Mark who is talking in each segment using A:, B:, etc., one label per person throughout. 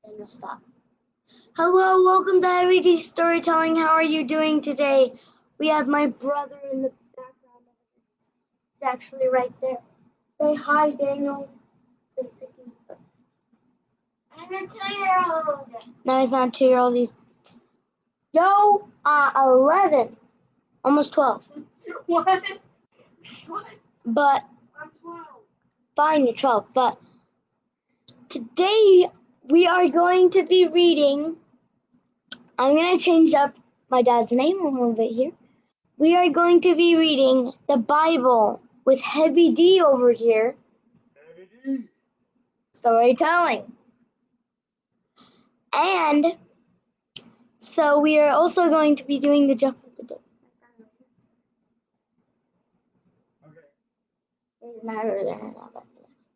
A: Then we'll stop. Hello, welcome to Everyday Storytelling. How are you doing today? We have my brother in the background. He's actually right there. Say hi, Daniel. I'm a 2-year-old. No, he's not a 2-year-old. He's 11, almost 12.
B: What?
A: But
B: I'm 12.
A: fine, you're 12. But today we are going to be reading. I'm going to change up my dad's name a little bit here. We are going to be reading the Bible with Heavy D over here.
B: Heavy D.
A: Storytelling. And so we are also going to be doing the joke of the day.
B: Okay.
A: He's not over there now,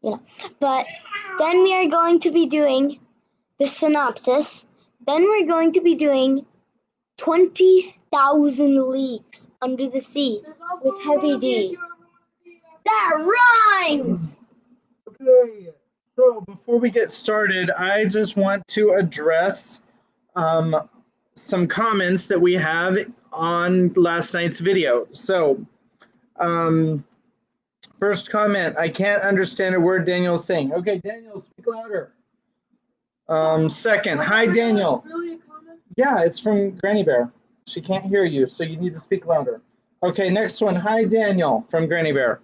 A: but But then we are going to be doing the synopsis. Then we're going to be doing 20,000 Leagues Under the Sea with Heavy D. That rhymes!
B: Okay, so before we get started, I just want to address some comments that we have on last night's video. So, first comment, I can't understand a word Daniel's saying. Okay, Daniel, speak louder. Second, hi Daniel. Yeah, it's from Granny Bear. She can't hear you, so you need to speak louder. Okay, next one, hi Daniel from Granny Bear.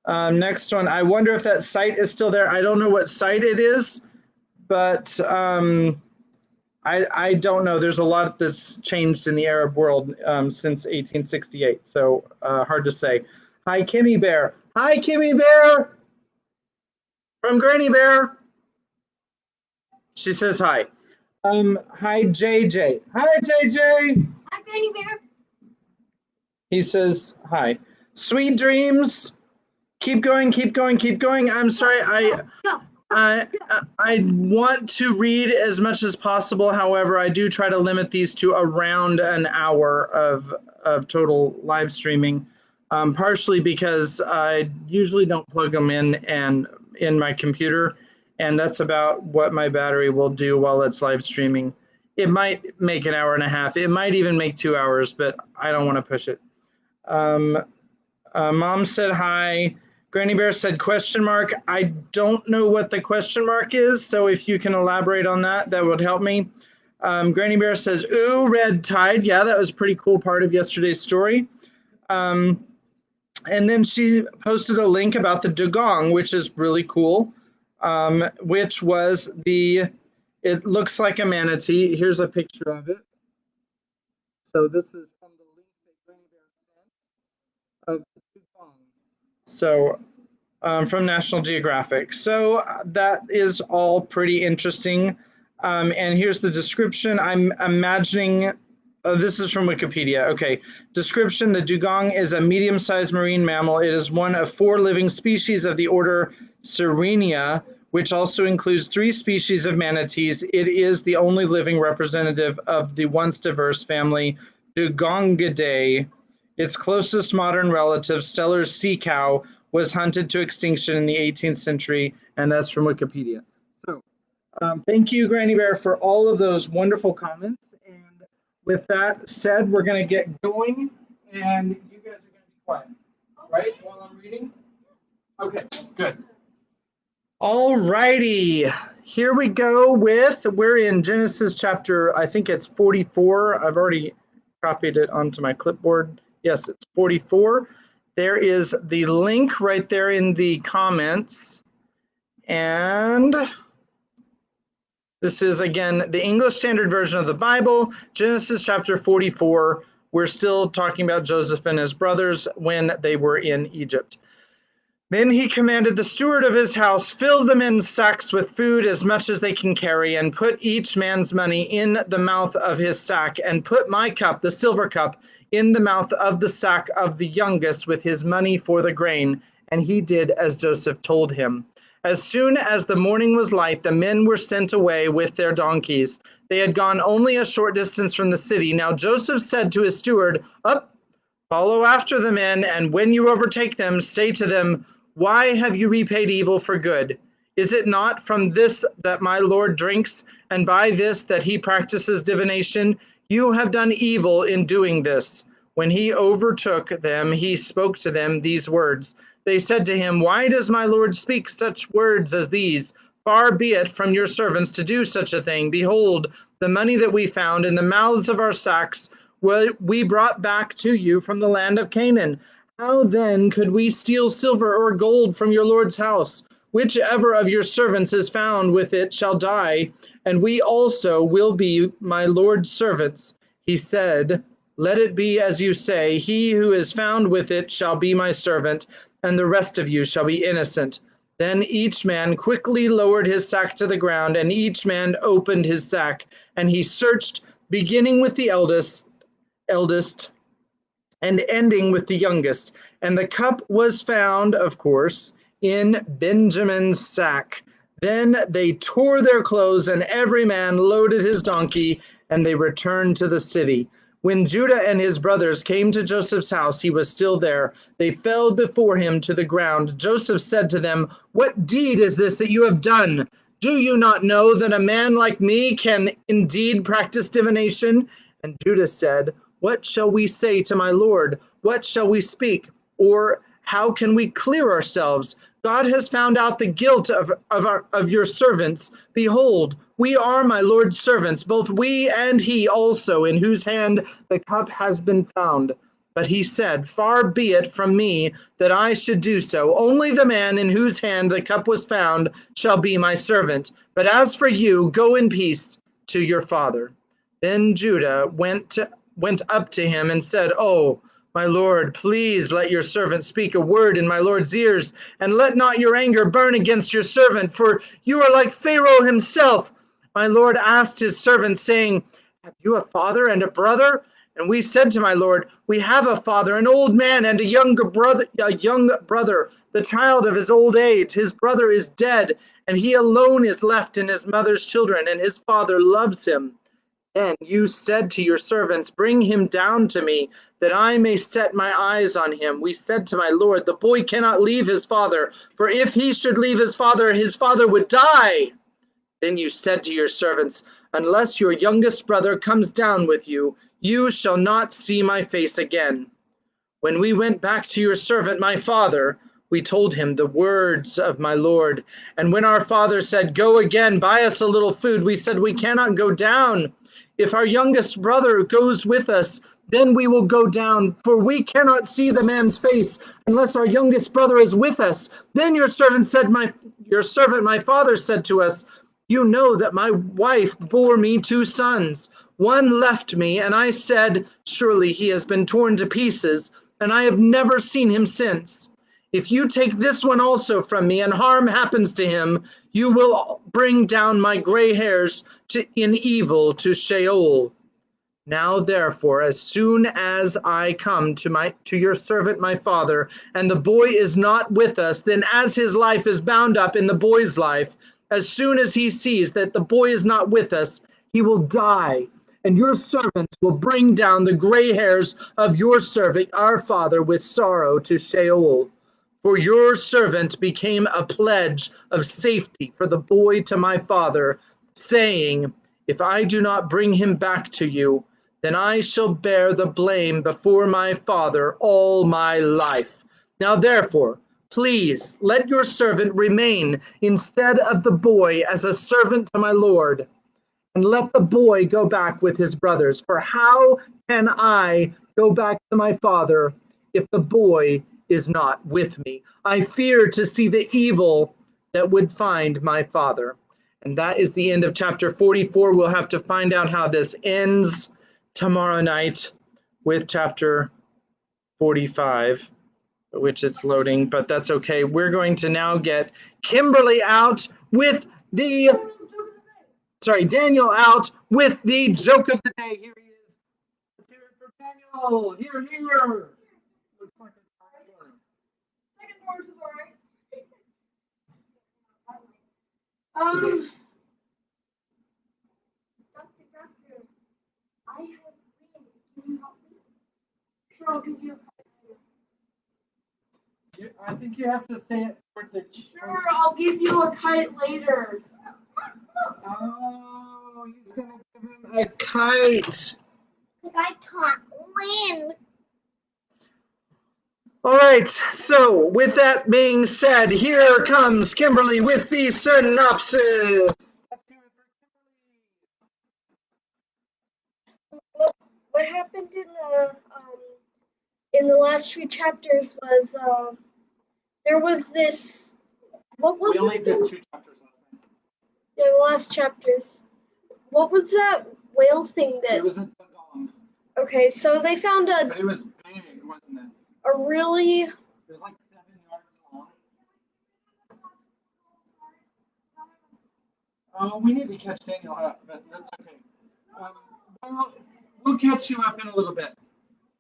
B: Next one, I wonder if that site is still there. I don't know what site it is, but I don't know. There's a lot that's changed in the Arab world since 1868, so hard to say. Hi, Kimmy Bear. Hi, Kimmy Bear from Granny Bear. She says hi. Hi, JJ. Hi, JJ.
A: Hi, Granny Bear.
B: He says hi. Sweet dreams. Keep going, keep going, keep going. I'm sorry, I want to read as much as possible. However, I do try to limit these to around an hour of total live streaming, partially because I usually don't plug them in my computer, and that's about what my battery will do while it's live streaming. It might make an hour and a half. It might even make 2 hours, but I don't want to push it. Mom said hi. Granny Bear said question mark. I don't know what the question mark is, so if you can elaborate on that, that would help me. Granny Bear says, ooh, red tide. Yeah, that was a pretty cool part of yesterday's story. And then she posted a link about the dugong, which is really cool, which was it looks like a manatee. Here's a picture of it. So this is from the link that Granny Bear sent of the dugong. So from National Geographic. So that is all pretty interesting. And here's the description. I'm imagining, this is from Wikipedia. Okay, description, the dugong is a medium-sized marine mammal. It is one of 4 living species of the order Sirenia, which also includes 3 species of manatees. It is the only living representative of the once diverse family Dugongidae. Its closest modern relative, Steller's sea cow, was hunted to extinction in the 18th century, and that's from Wikipedia. So thank you, Granny Bear, for all of those wonderful comments. And with that said, we're going to get going, and you guys are going to be quiet, right, while I'm reading? Okay, good. All righty, here we go we're in Genesis chapter, I think it's 44. I've already copied it onto my clipboard. Yes, it's 44. There is the link right there in the comments. And this is, again, the English Standard Version of the Bible, Genesis chapter 44. We're still talking about Joseph and his brothers when they were in Egypt. Then he commanded the steward of his house, fill the men's sacks with food as much as they can carry, and put each man's money in the mouth of his sack, and put my cup, the silver cup, in the mouth of the sack of the youngest with his money for the grain. And he did as Joseph told him. As soon as the morning was light, the men were sent away with their donkeys. They had gone only a short distance from the city. Now Joseph said to his steward, up, follow after the men, and when you overtake them, say to them, why have you repaid evil for good? Is it not from this that my Lord drinks, and by this that he practices divination? You have done evil in doing this." When he overtook them, he spoke to them these words. They said to him, "Why does my Lord speak such words as these? Far be it from your servants to do such a thing. Behold, the money that we found in the mouths of our sacks we brought back to you from the land of Canaan. How then could we steal silver or gold from your Lord's house? Whichever of your servants is found with it shall die, and we also will be my Lord's servants." He said, "Let it be as you say. He who is found with it shall be my servant, and the rest of you shall be innocent." Then each man quickly lowered his sack to the ground, and each man opened his sack, and he searched, beginning with the eldest and ending with the youngest. And the cup was found, of course, in Benjamin's sack. Then they tore their clothes, and every man loaded his donkey, and they returned to the city. When Judah and his brothers came to Joseph's house, he was still there. They fell before him to the ground. Joseph said to them, "What deed is this that you have done? Do you not know that a man like me can indeed practice divination?" And Judah said, "What shall we say to my Lord? What shall we speak? Or how can we clear ourselves? God has found out the guilt of your servants. Behold, we are my Lord's servants, both we and he also, in whose hand the cup has been found." But he said, "Far be it from me that I should do so. Only the man in whose hand the cup was found shall be my servant. But as for you, go in peace to your father." Then Judah went up to him and said, "Oh, my Lord, please let your servant speak a word in my Lord's ears, and let not your anger burn against your servant, for you are like Pharaoh himself." My Lord asked his servant, saying, "Have you a father and a brother?" And we said to my Lord, "We have a father, an old man, and a young brother, the child of his old age. His brother is dead, and he alone is left in his mother's children, and his father loves him." Then you said to your servants, "Bring him down to me, that I may set my eyes on him." We said to my Lord, "The boy cannot leave his father, for if he should leave his father would die." Then you said to your servants, "Unless your youngest brother comes down with you, you shall not see my face again." When we went back to your servant, my father, we told him the words of my Lord. And when our father said, "Go again, buy us a little food," we said, "We cannot go down. If our youngest brother goes with us, then we will go down, for we cannot see the man's face unless our youngest brother is with us." Then your servant, my father, said to us, "You know that my wife bore me 2 sons. One left me, and I said, 'Surely he has been torn to pieces,' and I have never seen him since. If you take this one also from me, and harm happens to him, you will bring down my gray hairs in evil to Sheol. Now therefore, as soon as I come to your servant my father, and the boy is not with us, then as his life is bound up in the boy's life, as soon as he sees that the boy is not with us, he will die, and your servants will bring down the gray hairs of your servant our father with sorrow to Sheol. For your servant became a pledge of safety for the boy to my father, saying, 'If I do not bring him back to you, then I shall bear the blame before my father all my life. Now therefore, please let your servant remain instead of the boy as a servant to my Lord, and let the boy go back with his brothers. For how can I go back to my father if the boy is not with me? I fear to see the evil that would find my father." And that is the end of chapter 44. We'll have to find out how this ends tomorrow night with chapter 45, which it's loading, but that's okay. We're going to now get Kimberly out with Daniel out with the joke of the day. Here he is. Let's hear it for Daniel. Here. Looks like a
A: Second horse is alright. Doctor, I have wind. Can you help me? Sure, I'll give you a
B: I think you have to say it for the.
C: Sure, I'll give you a kite later.
B: Oh, he's gonna give him a kite.
A: I can't win.
B: All right, so with that being said, here comes Kimberly with the synopsis. Let's hear it for
C: What happened in the last few chapters was there was this. What was
B: Kimberly. We only
C: it?
B: did 2 chapters last night.
C: Yeah, the last chapters. What was that whale thing that?
B: It was a dugong,
C: Okay, so they found
B: but it was big, wasn't it?
C: a really.
B: It was like 7 yards long. Oh, we need to catch Daniel up, but that's okay. We'll catch you up in a little bit.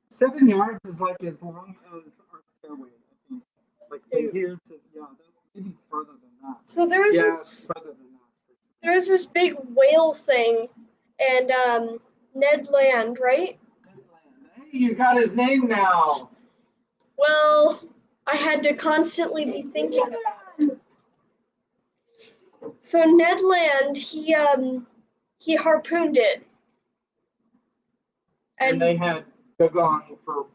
B: 7 yards is like as long as our stairway, I think. Like from here to, yeah, maybe further than that.
C: So there was
B: Further than that.
C: there was this big whale thing, and Ned Land, right?
B: Hey, you got his name now.
C: Well, I had to constantly be thinking about it. So Ned Land, he harpooned it.
B: And they had dugong for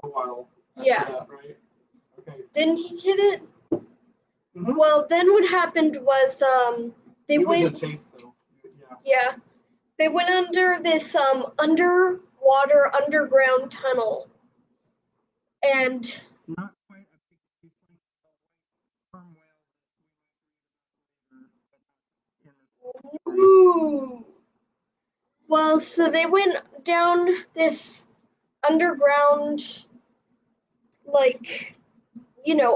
B: a while.
C: Yeah.
B: That, right? Okay.
C: Didn't he get it?
B: Mm-hmm.
C: Well, then what happened was they
B: It
C: went.
B: was a chase, though.
C: Yeah, they went under this underwater underground tunnel, and.
B: Not quite a big sperm whale.
C: Ooh. Well, so they went down this underground, like,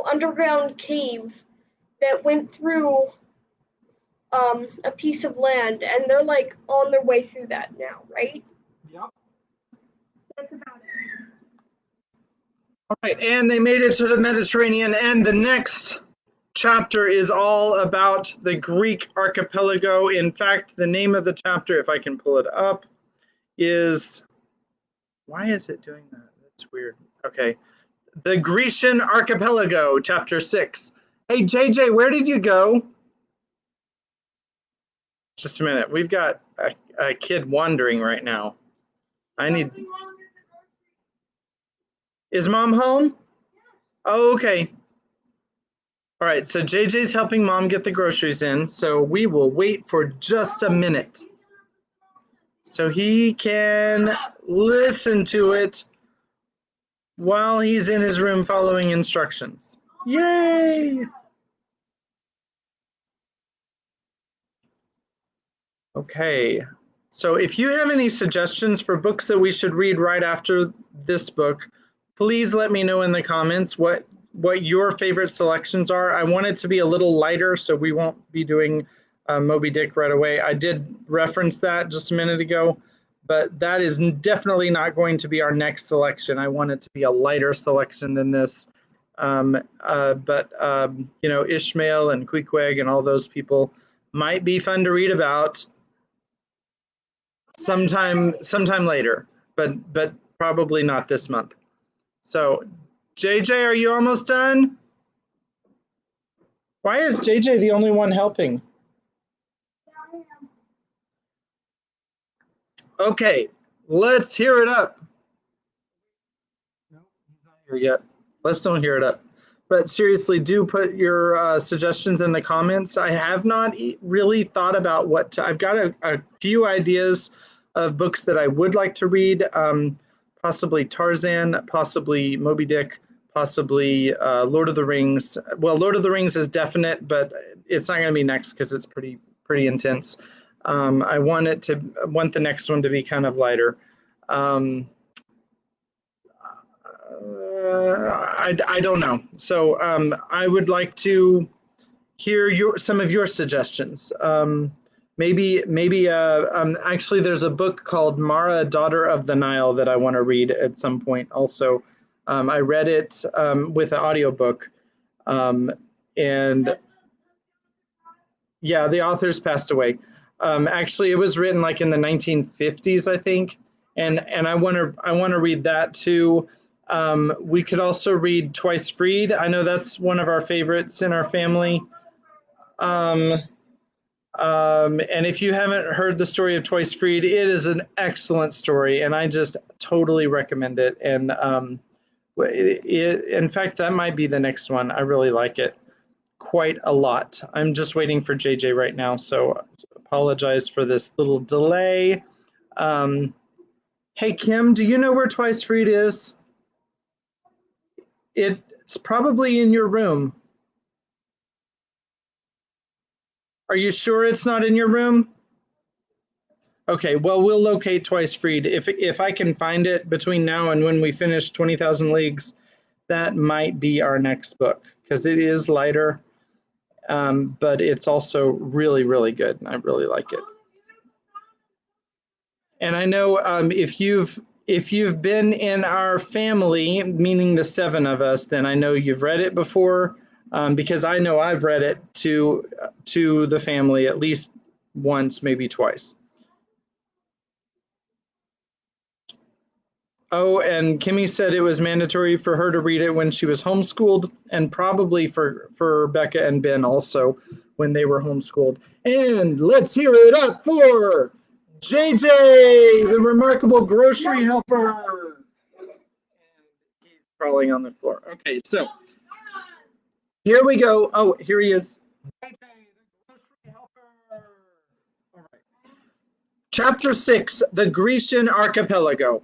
C: underground cave that went through a piece of land, and they're like on their way through that now, right?
B: Yep.
C: That's about it.
B: All right, and they made it to the Mediterranean, and the next chapter is all about the Greek archipelago. In fact, the name of the chapter, if I can pull it up, is, why is it doing that? That's weird. Okay. The Grecian archipelago, chapter 6. Hey, JJ, where did you go? Just a minute. We've got a kid wandering right now. Is mom home? Oh, okay. All right, so JJ's helping mom get the groceries in, so we will wait for just a minute so he can listen to it while he's in his room following instructions. Yay! Okay, so if you have any suggestions for books that we should read right after this book, please let me know in the comments what your favorite selections are. I want it to be a little lighter, so we won't be doing Moby Dick right away. I did reference that just a minute ago, but that is definitely not going to be our next selection. I want it to be a lighter selection than this. Ishmael and Queequeg and all those people might be fun to read about sometime later, but probably not this month. So, JJ, are you almost done? Why is JJ the only one helping? Okay, let's hear it up. No, he's not here yet. Let's don't hear it up. But seriously, do put your suggestions in the comments. I have not really thought about what to. I've got a few ideas of books that I would like to read. Possibly Tarzan, possibly Moby Dick, possibly Lord of the Rings. Well, Lord of the Rings is definite, but it's not going to be next because it's pretty intense. I want the next one to be kind of lighter. I don't know. So I would like to hear some of your suggestions. Actually, there's a book called Mara, Daughter of the Nile that I want to read at some point also. I read it with an audiobook. And yeah, the author's passed away. Actually, it was written like in the 1950s, I think. And I want to read that too. We could also read Twice Freed. I know that's one of our favorites in our family. And if you haven't heard the story of Twice Freed, it is an excellent story, and I just totally recommend it. And in fact, that might be the next one. I really like it quite a lot. I'm just waiting for JJ right now, so apologize for this little delay. Hey, Kim, do you know where Twice Freed is? It's probably in your room. Are you sure it's not in your room? Okay, well, we'll locate Twice Freed. If I can find it between now and when we finish 20,000 Leagues, that might be our next book, because it is lighter, but it's also really, really good. I really like it. And I know if you've been in our family, meaning the 7 of us, then I know you've read it before, because I know I've read it to the family at least once, maybe twice. Oh, and Kimmy said it was mandatory for her to read it when she was homeschooled, and probably for Becca and Ben also when they were homeschooled. And let's hear it up for JJ, the remarkable grocery helper. And he's crawling on the floor. Okay, so here we go. Oh, here he is. JJ, the grocery helper. All right. Chapter 6, the Grecian Archipelago.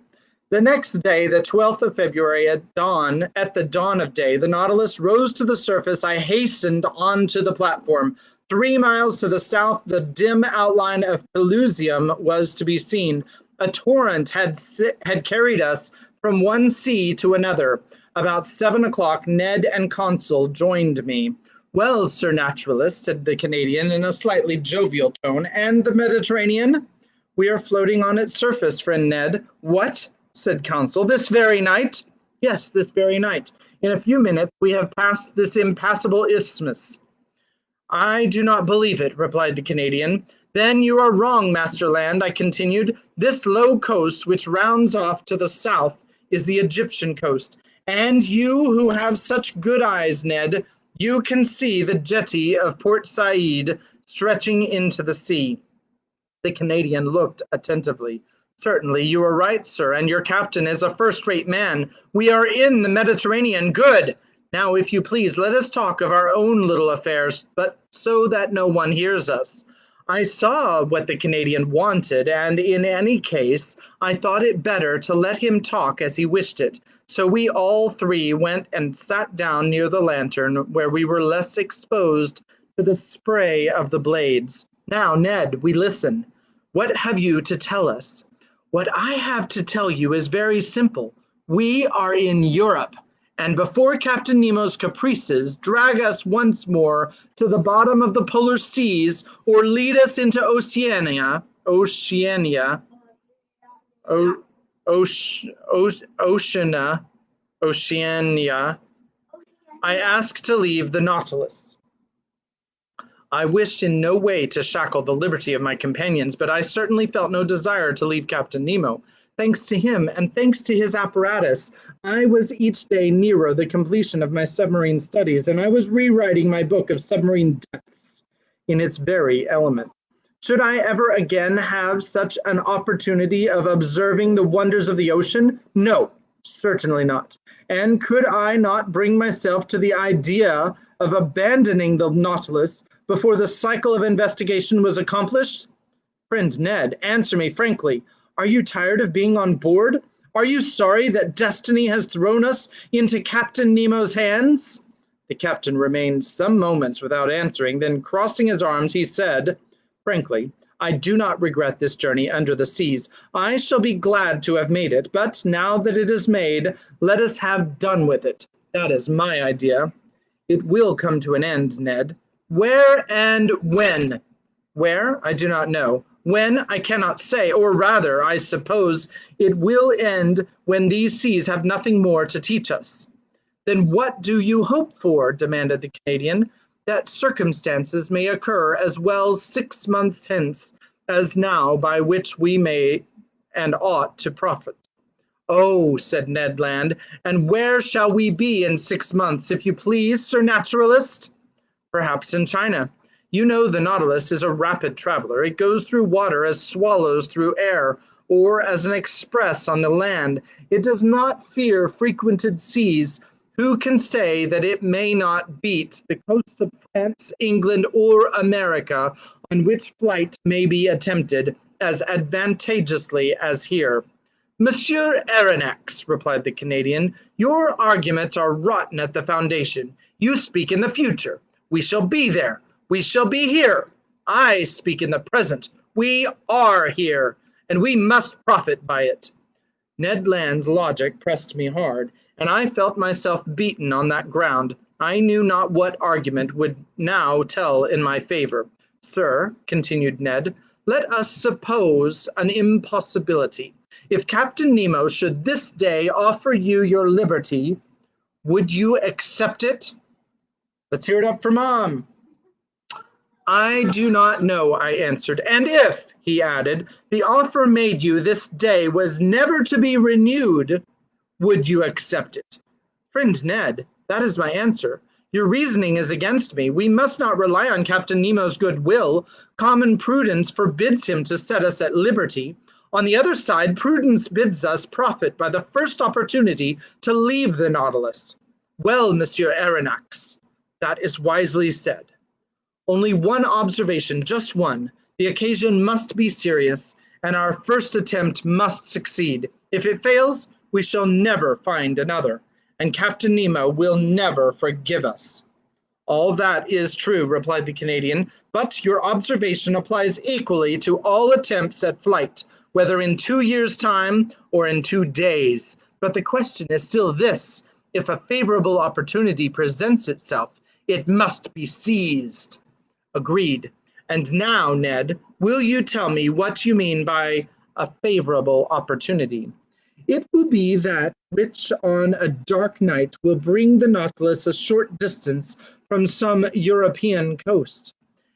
B: The next day, the 12th of February, at the dawn of day, the Nautilus rose to the surface. I hastened onto the platform. 3 miles to the south, the dim outline of Pelusium was to be seen. A torrent had carried us from one sea to another. About 7 o'clock, Ned and Consul joined me. Well, Sir Naturalist, said the Canadian in a slightly jovial tone, and the Mediterranean? We are floating on its surface, friend Ned. What? Said Consul. This very night? Yes, this very night. In a few minutes we have passed this impassable isthmus. I do not believe it, replied the Canadian. Then you are wrong, Master Land, I continued. This low coast, which rounds off to the south, is the Egyptian coast. And you who have such good eyes, Ned, you can see the jetty of Port Said stretching into the sea. The Canadian looked attentively. Certainly, you are right, sir, and your captain is a first-rate man. We are in the Mediterranean. Good! Now, if you please, let us talk of our own little affairs, but so that no one hears us. I saw what the Canadian wanted, and in any case, I thought it better to let him talk as he wished it. So we all 3 went and sat down near the lantern, where we were less exposed to the spray of the blades. Now, Ned, we listen. What have you to tell us? What I have to tell you is very simple. We are in Europe, and before Captain Nemo's caprices drag us once more to the bottom of the polar seas or lead us into Oceania, I ask to leave the Nautilus. I wished in no way to shackle the liberty of my companions, but I certainly felt no desire to leave Captain Nemo. Thanks to him, and thanks to his apparatus, I was each day nearer the completion of my submarine studies, and I was rewriting my book of submarine depths in its very element. Should I ever again have such an opportunity of observing the wonders of the ocean? No, certainly not. And could I not bring myself to the idea of abandoning the Nautilus before the cycle of investigation was accomplished? Friend Ned, answer me frankly. Are you tired of being on board? Are you sorry that destiny has thrown us into Captain Nemo's hands? The captain remained some moments without answering, then crossing his arms, he said, frankly, I do not regret this journey under the seas. I shall be glad to have made it, but now that it is made, let us have done with it. That is my idea. It will come to an end, Ned. Where and when? Where? I do not know. When? I cannot say, or rather, I suppose it will end when these seas have nothing more to teach us. Then what do you hope for? Demanded the Canadian. That circumstances may occur as well 6 months hence as now by which we may and ought to profit. Oh, said Ned Land, and where shall we be in 6 months, if you please, Sir Naturalist? Perhaps in China. You know the Nautilus is a rapid traveler. It goes through water as swallows through air, or as an express on the land. It does not fear frequented seas. Who can say that it may not beat the coasts of France, England, or America, on which flight may be attempted as advantageously as here? Monsieur Aronnax, replied the Canadian, your arguments are rotten at the foundation. You speak in the future. We shall be there. We shall be here. I speak in the present. We are here, and we must profit by it. Ned Land's logic pressed me hard, and I felt myself beaten on that ground. I knew not what argument would now tell in my favor. Sir, continued Ned, let us suppose an impossibility. If Captain Nemo should this day offer you your liberty, would you accept it? Let's hear it up for Mom. I do not know, I answered. And if, he added, the offer made you this day was never to be renewed, would you accept it? Friend Ned, that is my answer. Your reasoning is against me. We must not rely on Captain Nemo's goodwill. Common prudence forbids him to set us at liberty. On the other side, prudence bids us profit by the first opportunity to leave the Nautilus. Well, Monsieur Aronnax, that is wisely said. Only one observation, just one. The occasion must be serious, and our first attempt must succeed. If it fails, we shall never find another, and Captain Nemo will never forgive us. All that is true, replied the Canadian, but your observation applies equally to all attempts at flight, whether in 2 years' time or in 2 days. But the question is still this: if a favorable opportunity presents itself, it must be seized. Agreed. And now, Ned, will you tell me what you mean by a favorable opportunity? It will be that which on a dark night will bring the Nautilus a short distance from some European coast.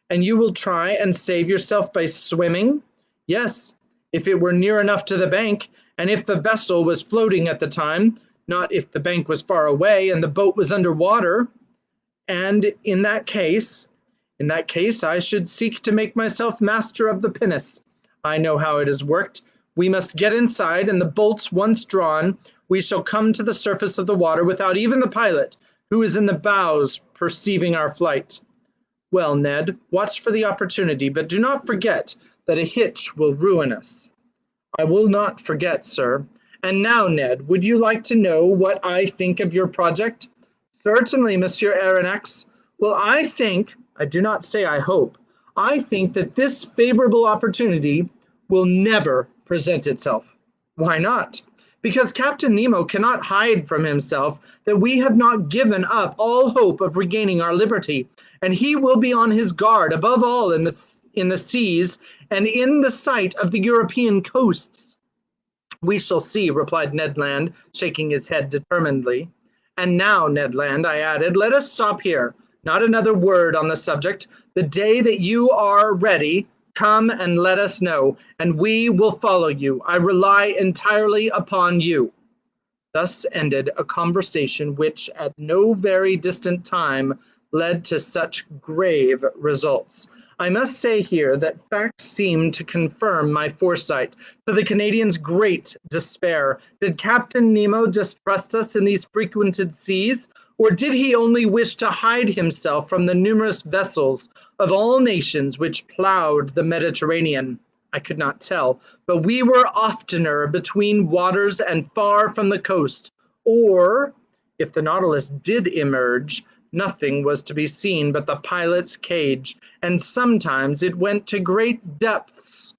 B: And you will try and save yourself by swimming? Yes, if it were near enough to the bank, and if the vessel was floating at the time, not if the bank was far away and the boat was under water. And in that case, I should seek to make myself master of the pinnace. I know how it is worked. We must get inside, and the bolts once drawn, we shall come to the surface of the water without even the pilot, who is in the bows, perceiving our flight. Well, Ned, watch for the opportunity, but do not forget that a hitch will ruin us. I will not forget, sir. And now, Ned, would you like to know what I think of your project? Certainly, Monsieur Aronnax. Well, I do not say I hope, I think that this favorable opportunity will never present itself. Why not? Because Captain Nemo cannot hide from himself that we have not given up all hope of regaining our liberty, and he will be on his guard above all in the seas and in the sight of the European coasts. We shall see, replied Ned Land, shaking his head determinedly. And now, Ned Land, I added, let us stop here. Not another word on the subject. The day that you are ready, come and let us know, and we will follow you. I rely entirely upon you. Thus ended a conversation which at no very distant time led to such grave results. I must say here that facts seem to confirm my foresight. To the Canadians' great despair, did Captain Nemo distrust us in these frequented seas? Or did he only wish to hide himself from the numerous vessels of all nations which plowed the Mediterranean? I could not tell, but we were oftener between waters and far from the coast. Or, if the Nautilus did emerge, nothing was to be seen but the pilot's cage, and sometimes it went to great depths,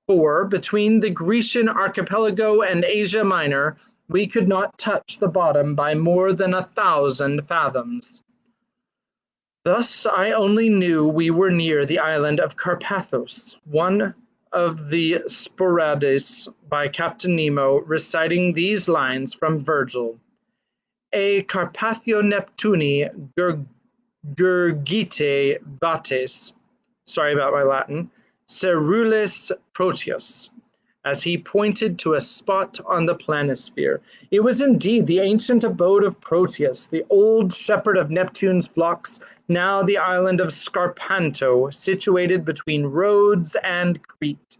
B: for between the Grecian archipelago and Asia Minor, we could not touch the bottom by more than 1,000 fathoms. Thus I only knew we were near the island of Carpathos, one of the Sporades by Captain Nemo, reciting these lines from Virgil. E Carpathio Neptuni gurgite bates, sorry about my Latin, cerulis Proteus, as he pointed to a spot on the planisphere. It was indeed the ancient abode of Proteus, the old shepherd of Neptune's flocks, now the island of Scarpanto, situated between Rhodes and Crete.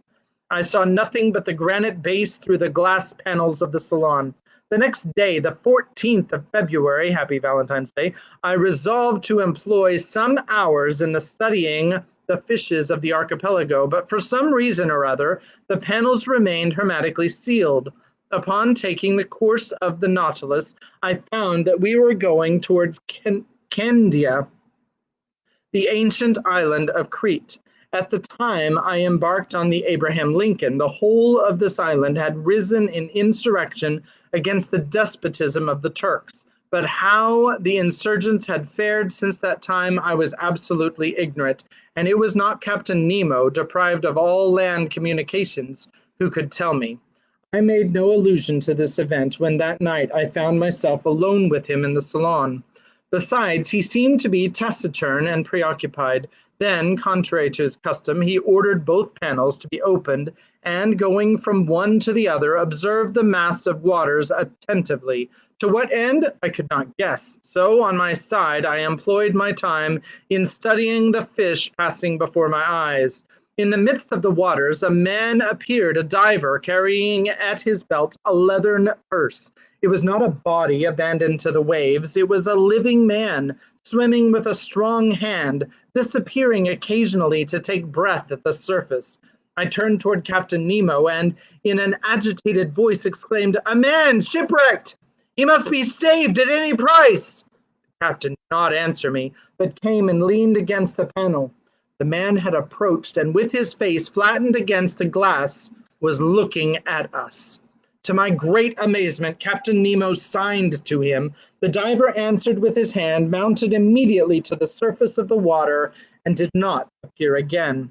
B: I saw nothing but the granite base through the glass panels of the salon. The next day, the 14th of February, happy Valentine's Day, I resolved to employ some hours in the studying the fishes of the archipelago, but for some reason or other, the panels remained hermetically sealed. Upon taking the course of the Nautilus, I found that we were going towards Candia, the ancient island of Crete. At the time I embarked on the Abraham Lincoln, the whole of this island had risen in insurrection against the despotism of the Turks. But how the insurgents had fared since that time I was absolutely ignorant, and it was not Captain Nemo, deprived of all land communications, who could tell me. I made no allusion to this event when that night I found myself alone with him in the salon. Besides, he seemed to be taciturn and preoccupied. Then, contrary to his custom, he ordered both panels to be opened, and going from one to the other, observed the mass of waters attentively. To what end, I could not guess. So, on my side, I employed my time in studying the fish passing before my eyes. In the midst of the waters, a man appeared, a diver, carrying at his belt a leathern purse. It was not a body abandoned to the waves. It was a living man, swimming with a strong hand, disappearing occasionally to take breath at the surface. I turned toward Captain Nemo and, in an agitated voice, exclaimed, "A man shipwrecked! He must be saved at any price!" The captain did not answer me, but came and leaned against the panel. The man had approached, and with his face flattened against the glass, was looking at us. To my great amazement, Captain Nemo signed to him. The diver answered with his hand, mounted immediately to the surface of the water, and did not appear again.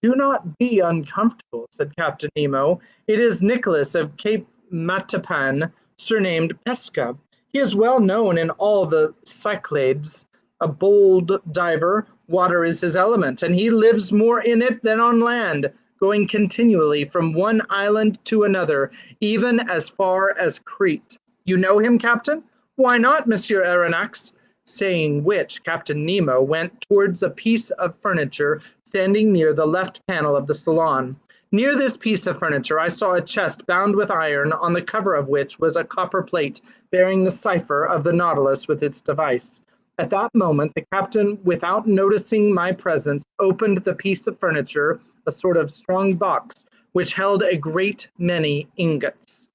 B: "Do not be uncomfortable," said Captain Nemo. "It is Nicholas of Cape Matapan, surnamed Pesca. He is well known in all the Cyclades. A bold diver, water is his element, and he lives more in it than on land, going continually from one island to another, even as far as Crete. You know him, Captain? Why not, Monsieur Aronnax?" Saying which, Captain Nemo went towards a piece of furniture standing near the left panel of the salon. Near this piece of furniture I saw a chest bound with iron, on the cover of which was a copper plate bearing the cipher of the Nautilus with its device. At that moment, the captain, without noticing my presence, opened the piece of furniture, a sort of strong box, which held a great many ingots.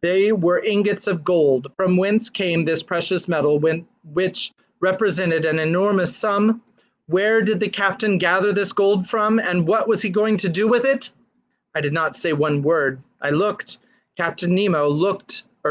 B: They were ingots of gold. From whence came this precious metal, which represented an enormous sum? Where did the captain gather this gold from, and what was he going to do with it? I did not say one word. I looked. Captain Nemo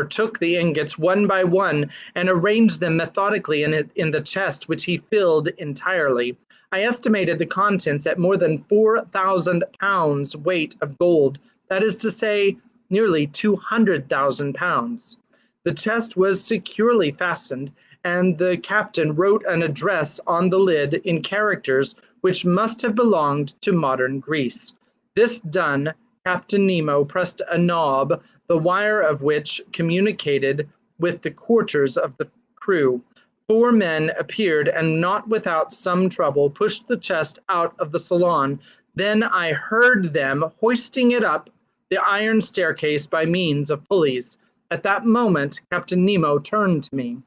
B: took the ingots one by one and arranged them methodically in the chest, which he filled entirely. I estimated the contents at more than 4,000 pounds weight of gold, that is to say, nearly 200,000 pounds. The chest was securely fastened, and the captain wrote an address on the lid in characters which must have belonged to modern Greece. This done, Captain Nemo pressed a knob, the wire of which communicated with the quarters of the crew. 4 men appeared, and not without some trouble pushed the chest out of the salon. Then I heard them hoisting it up the iron staircase by means of pulleys. At that moment, Captain Nemo turned to me.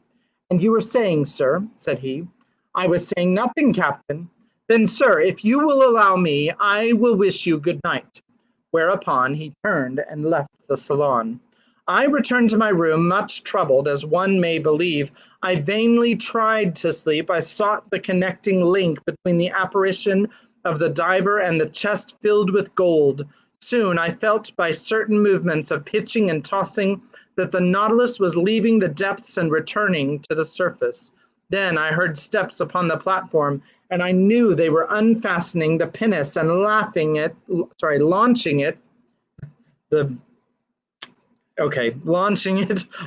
B: "And you were saying, sir?" said he. "I was saying nothing, Captain." "Then, sir, if you will allow me, I will wish you good night." Whereupon he turned and left the salon. I returned to my room, much troubled, as one may believe. I vainly tried to sleep. I sought the connecting link between the apparition of the diver and the chest filled with gold. Soon I felt by certain movements of pitching and tossing that the Nautilus was leaving the depths and returning to the surface. Then I heard steps upon the platform, and I knew they were unfastening the pinnace and launching it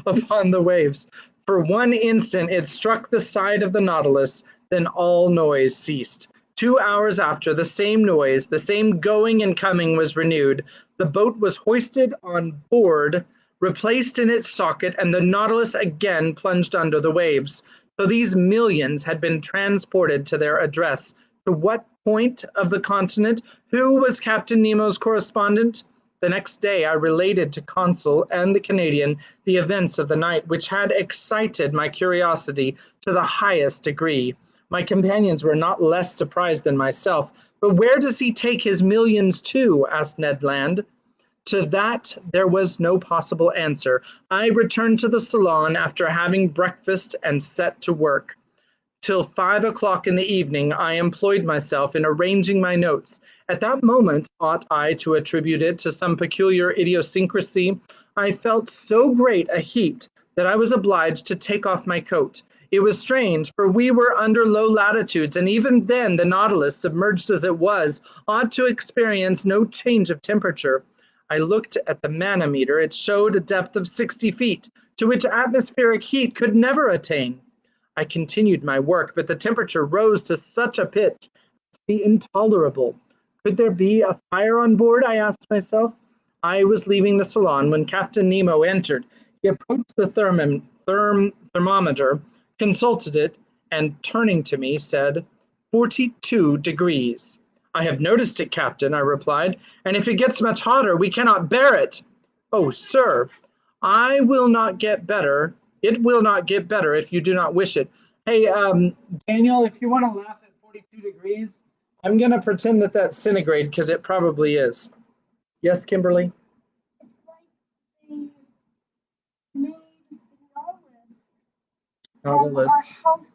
B: upon the waves. For one instant it struck the side of the Nautilus, then all noise ceased. 2 hours after, the same noise, the same going and coming was renewed. The boat was hoisted on board, replaced in its socket, and the Nautilus again plunged under the waves. So these millions had been transported to their address. To what point of the continent? Who was Captain Nemo's correspondent? The next day I related to Consul and the Canadian the events of the night, which had excited my curiosity to the highest degree. My companions were not less surprised than myself. But where does he take his millions to? Asked Ned Land. To that there was no possible answer. I returned to the salon after having breakfast and set to work. Till 5 o'clock in the evening I employed myself in arranging my notes. At that moment, ought I to attribute it to some peculiar idiosyncrasy, I felt so great a heat that I was obliged to take off my coat. It was strange, for we were under low latitudes, and even then the Nautilus, submerged as it was, ought to experience no change of temperature. I looked at the manometer. It showed a depth of 60 feet, to which atmospheric heat could never attain. I continued my work, but the temperature rose to such a pitch to be intolerable. Could there be a fire on board? I asked myself. I was leaving the salon when Captain Nemo entered. He approached the thermometer, consulted it, and turning to me said, 42 degrees. I have noticed it, Captain, I replied, and if it gets much hotter, we cannot bear it. Oh, sir, I will not get better. It will not get better if you do not wish it. Hey, Daniel, if you want to laugh at 42 degrees, I'm going to pretend that that's centigrade because it probably is. Yes, Kimberly?
A: It's like they made
B: Nautilus.
A: our houses.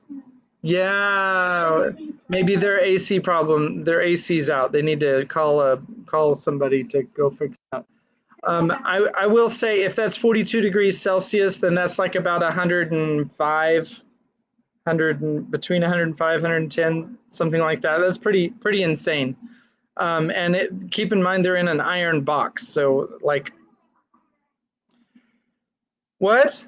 B: Yeah, maybe their AC problem, their AC's out. They need to call somebody to go fix that. I will say if that's 42 degrees Celsius, then that's like about 105, between 105, 110, something like that. That's pretty insane. And keep in mind they're in an iron box, so like, what?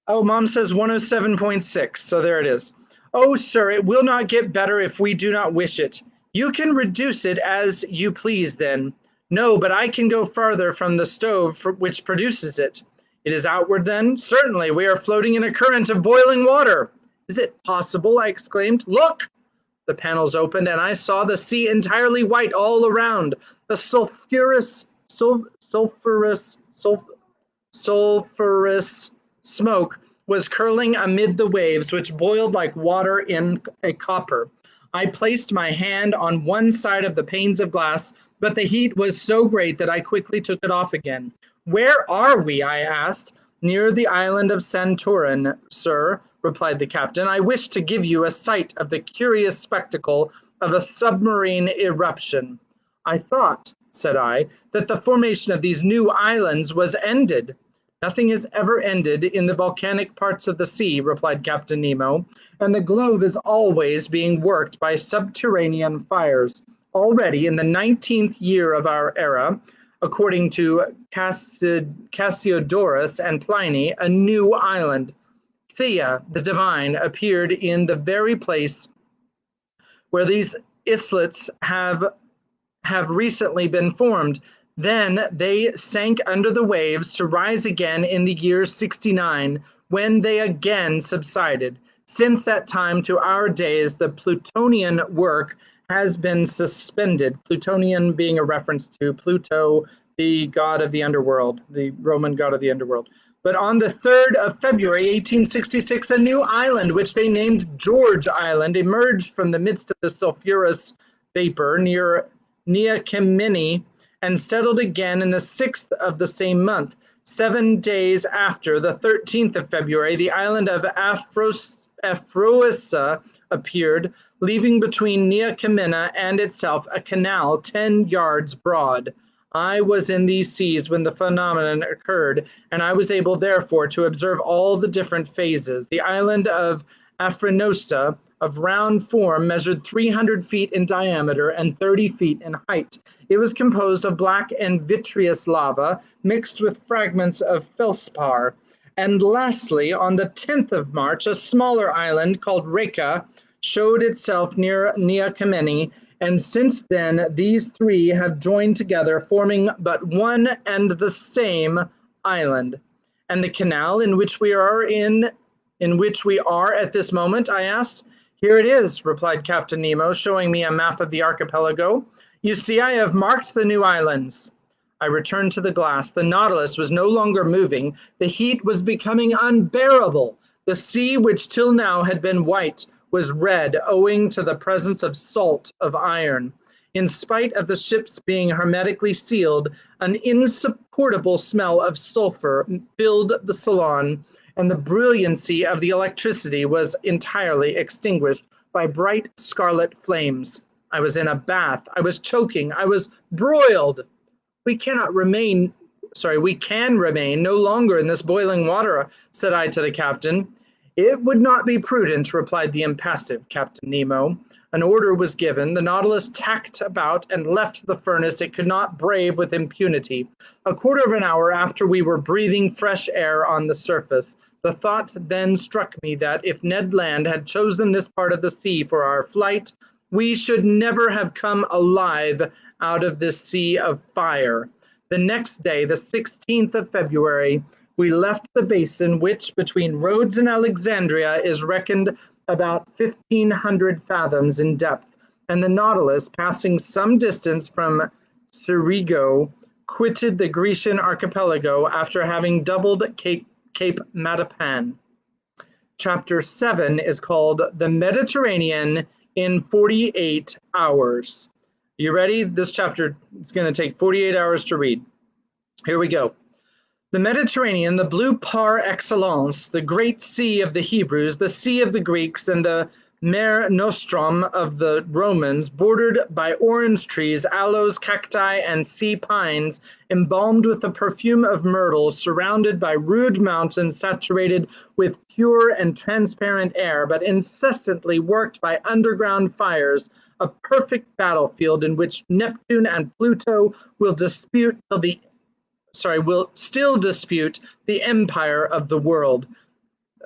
B: Oh, Mom says 107.6, so there it is. Oh, sir, it will not get better if we do not wish it. You can reduce it as you please then. No, but I can go farther from the stove which produces it. It is outward then? Certainly, we are floating in a current of boiling water. Is it possible? I exclaimed. Look! The panels opened, and I saw the sea entirely white all around. The sulfurous smoke was curling amid the waves, which boiled like water in a copper. I placed my hand on one side of the panes of glass, but the heat was so great that I quickly took it off again. Where are we? I asked. Near the island of Santorin, sir, replied the captain. I wish to give you a sight of the curious spectacle of a submarine eruption. I thought, said I, that the formation of these new islands was ended. Nothing is ever ended in the volcanic parts of the sea, replied Captain Nemo, and the globe is always being worked by subterranean fires. Already in the 19th year of our era, according to Cassiodorus and Pliny, a new island, Thea the Divine, appeared in the very place where these islets have recently been formed. Then they sank under the waves to rise again in the year 69, when they again subsided. Since that time to our days, the Plutonian work has been suspended. Plutonian being a reference to Pluto, the god of the underworld, the Roman god of the underworld. But on the 3rd of February, 1866, a new island, which they named George Island, emerged from the midst of the sulfurous vapor near Nea Kemeni, and settled again in the 6th of the same month. 7 days after, the 13th of February, the island of Aphroessa appeared, leaving between Nea Kemeni and itself a canal 10 yards broad. I was in these seas when the phenomenon occurred, and I was able, therefore, to observe all the different phases. The island of Aphroessa, of round form, measured 300 feet in diameter and 30 feet in height. It was composed of black and vitreous lava mixed with fragments of feldspar. And lastly, on the 10th of March, a smaller island called Reka showed itself near Nea Kemeni, and since then these three have joined together, forming but one and the same island. And the canal in which we are at this moment, I asked. Here it is, replied Captain Nemo, showing me a map of the archipelago. You see, I have marked the new islands. I returned to the glass. The Nautilus was no longer moving. The heat was becoming unbearable. The sea, which till now had been white, was red, owing to the presence of salt of iron. In spite of the ships being hermetically sealed, an insupportable smell of sulfur filled the salon, and the brilliancy of the electricity was entirely extinguished by bright scarlet flames. I was in a bath. I was choking. I was broiled. We can remain no longer in this boiling water, said I to the captain. It would not be prudent, replied the impassive Captain Nemo. An order was given. The Nautilus tacked about and left the furnace it could not brave with impunity. A quarter of an hour after we were breathing fresh air on the surface, the thought then struck me that if Ned Land had chosen this part of the sea for our flight, we should never have come alive out of this sea of fire. The next day, the 16th of February, we left the basin, which between Rhodes and Alexandria is reckoned about 1,500 fathoms in depth, and the Nautilus, passing some distance from Cerigo, quitted the Grecian archipelago after having doubled Cape Matapan. Chapter 7 is called The Mediterranean in 48 Hours. You ready? This chapter is going to take 48 hours to read. Here we go. The Mediterranean, the blue par excellence, the great sea of the Hebrews, the sea of the Greeks, and the Mare Nostrum of the Romans, bordered by orange trees, aloes, cacti, and sea pines, embalmed with the perfume of myrtle, surrounded by rude mountains, saturated with pure and transparent air, but incessantly worked by underground fires, a perfect battlefield in which Neptune and Pluto will still dispute the empire of the world.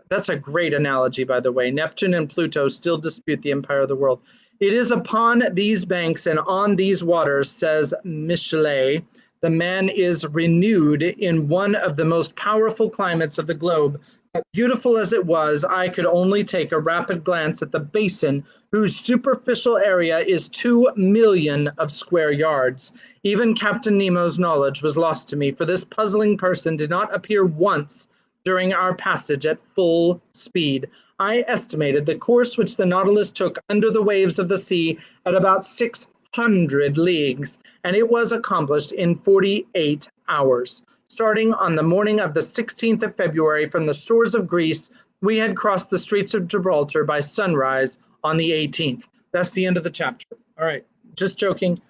B: That's a great analogy, by the way. Neptune and Pluto still dispute the empire of the world. It is upon these banks and on these waters, says Michelet, the man is renewed in one of the most powerful climates of the globe. But beautiful as it was, I could only take a rapid glance at the basin, whose superficial area is 2 million of square yards. Even Captain Nemo's knowledge was lost to me, for this puzzling person did not appear once during our passage at full speed. I estimated the course which the Nautilus took under the waves of the sea at about 600 leagues, and it was accomplished in 48 hours. Starting on the morning of the 16th of February from the shores of Greece, we had crossed the Straits of Gibraltar by sunrise on the 18th. That's the end of the chapter. All right, just joking.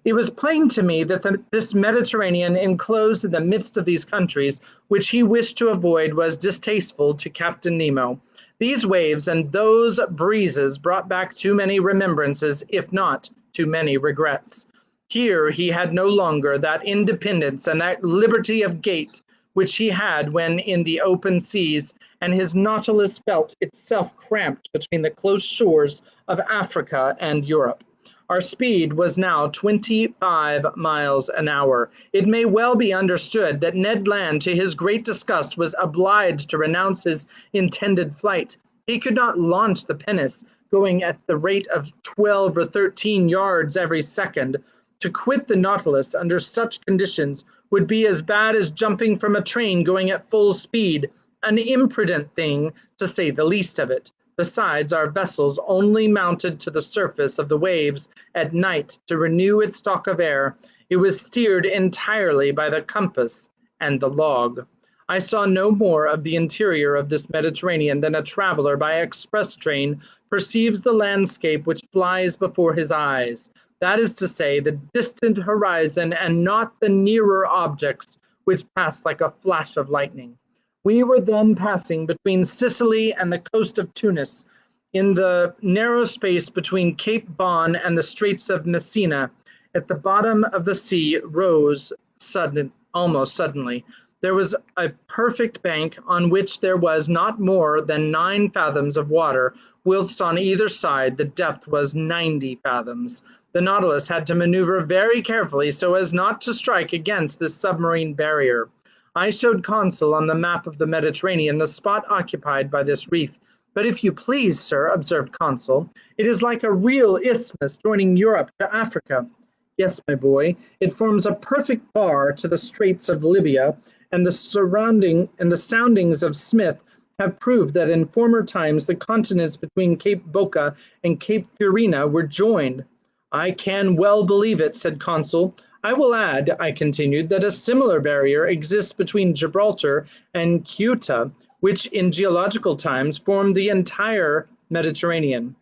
B: It was plain to me that this Mediterranean enclosed in the midst of these countries, which he wished to avoid, was distasteful to Captain Nemo. These waves and those breezes brought back too many remembrances, if not too many regrets. Here he had no longer that independence and that liberty of gait which he had when in the open seas, and his Nautilus felt itself cramped between the close shores of Africa and Europe. Our speed was now 25 miles an hour. It may well be understood that Ned Land, to his great disgust, was obliged to renounce his intended flight. He could not launch the pinnace, going at the rate of 12 or 13 yards every second. To quit the Nautilus under such conditions would be as bad as jumping from a train going at full speed, an imprudent thing, to say the least of it. Besides, our vessels only mounted to the surface of the waves at night to renew its stock of air. It was steered entirely by the compass and the log. I saw no more of the interior of this Mediterranean than a traveler by express train perceives the landscape which flies before his eyes. That is to say, the distant horizon and not the nearer objects which pass like a flash of lightning. We were then passing between Sicily and the coast of Tunis, in the narrow space between Cape Bon and the Straits of Messina. At the bottom of the sea rose almost suddenly. There was a perfect bank on which there was not more than 9 fathoms of water, whilst on either side the depth was 90 fathoms. The Nautilus had to maneuver very carefully so as not to strike against this submarine barrier. I showed Consul on the map of the Mediterranean the spot occupied by this reef. But if you please, sir, observed Consul, it is like a real isthmus joining Europe to Africa. Yes, my boy, it forms a perfect bar to the Straits of Libya, and the soundings of Smith have proved that in former times the continents between Cape Boca and Cape Furina were joined. I can well believe it, said Consul. I will add, I continued, that a similar barrier exists between Gibraltar and Ceuta, which in geological times formed the entire Mediterranean.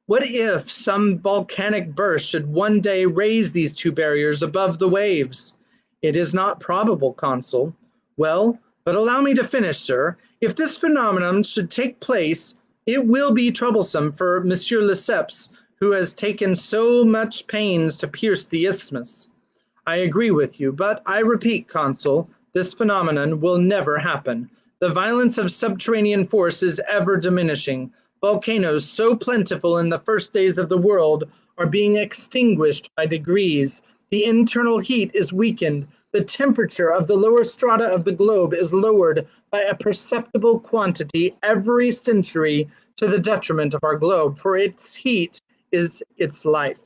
B: What if some volcanic burst should one day raise these two barriers above the waves? It is not probable, Consul. Well, but allow me to finish, sir. If this phenomenon should take place, it will be troublesome for Monsieur Lesseps, who has taken so much pains to pierce the isthmus. I agree with you, but I repeat, Consul, this phenomenon will never happen. The violence of subterranean force is ever diminishing. Volcanoes so plentiful in the first days of the world are being extinguished by degrees. The internal heat is weakened. The temperature of the lower strata of the globe is lowered by a perceptible quantity every century to the detriment of our globe, for its heat is its life.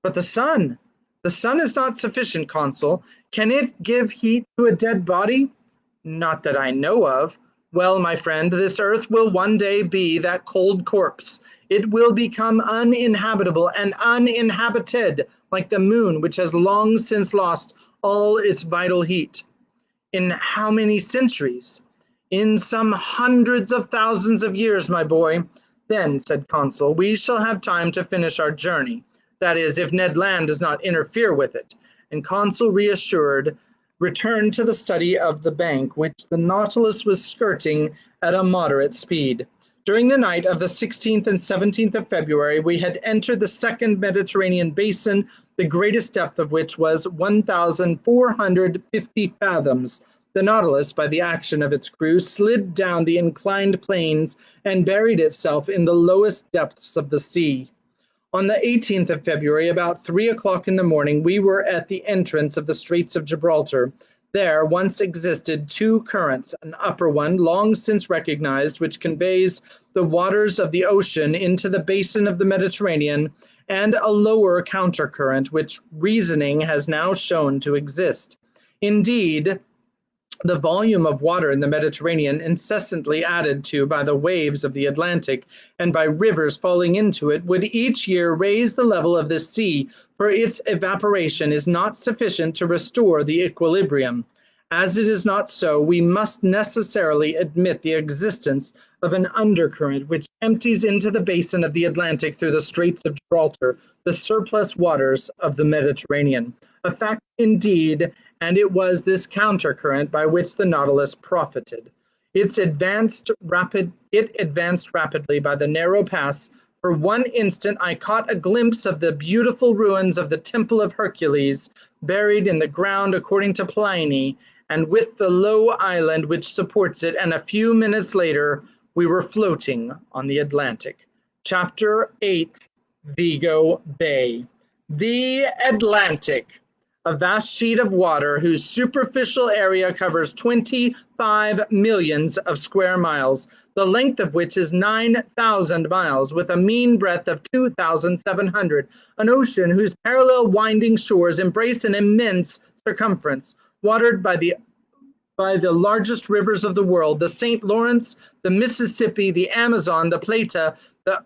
B: But the sun is not sufficient, Consul. Can it give heat to a dead body? Not that I know of. Well, my friend, this earth will one day be that cold corpse. It will become uninhabitable and uninhabited, like the moon, which has long since lost all its vital heat. In how many centuries? In some hundreds of thousands of years, my boy. Then, said Consul, we shall have time to finish our journey. That is, if Ned Land does not interfere with it. And Consul, reassured, returned to the study of the bank, which the Nautilus was skirting at a moderate speed. During the night of the 16th and 17th of February, we had entered the second Mediterranean basin, the greatest depth of which was 1,450 fathoms. The Nautilus, by the action of its crew, slid down the inclined planes and buried itself in the lowest depths of the sea. On the 18th of February, about 3 o'clock in the morning, we were at the entrance of the Straits of Gibraltar. There once existed two currents, an upper one, long since recognized, which conveys the waters of the ocean into the basin of the Mediterranean, and a lower countercurrent, which reasoning has now shown to exist. Indeed, the volume of water in the Mediterranean, incessantly added to by the waves of the Atlantic and by rivers falling into it, would each year raise the level of the sea, for its evaporation is not sufficient to restore the equilibrium. As it is not so, we must necessarily admit the existence of an undercurrent which empties into the basin of the Atlantic through the Straits of Gibraltar, the surplus waters of the Mediterranean. A fact indeed, and it was this countercurrent by which the Nautilus profited. It advanced rapidly by the narrow pass. For one instant I caught a glimpse of the beautiful ruins of the Temple of Hercules, buried in the ground according to Pliny, and with the low island which supports it, and a few minutes later we were floating on the Atlantic. Chapter 8, Vigo Bay. The Atlantic. A vast sheet of water whose superficial area covers 25 millions of square miles, the length of which is 9,000 miles, with a mean breadth of 2,700, an ocean whose parallel winding shores embrace an immense circumference, watered by the largest rivers of the world, the St. Lawrence, the Mississippi, the Amazon, the Plata, the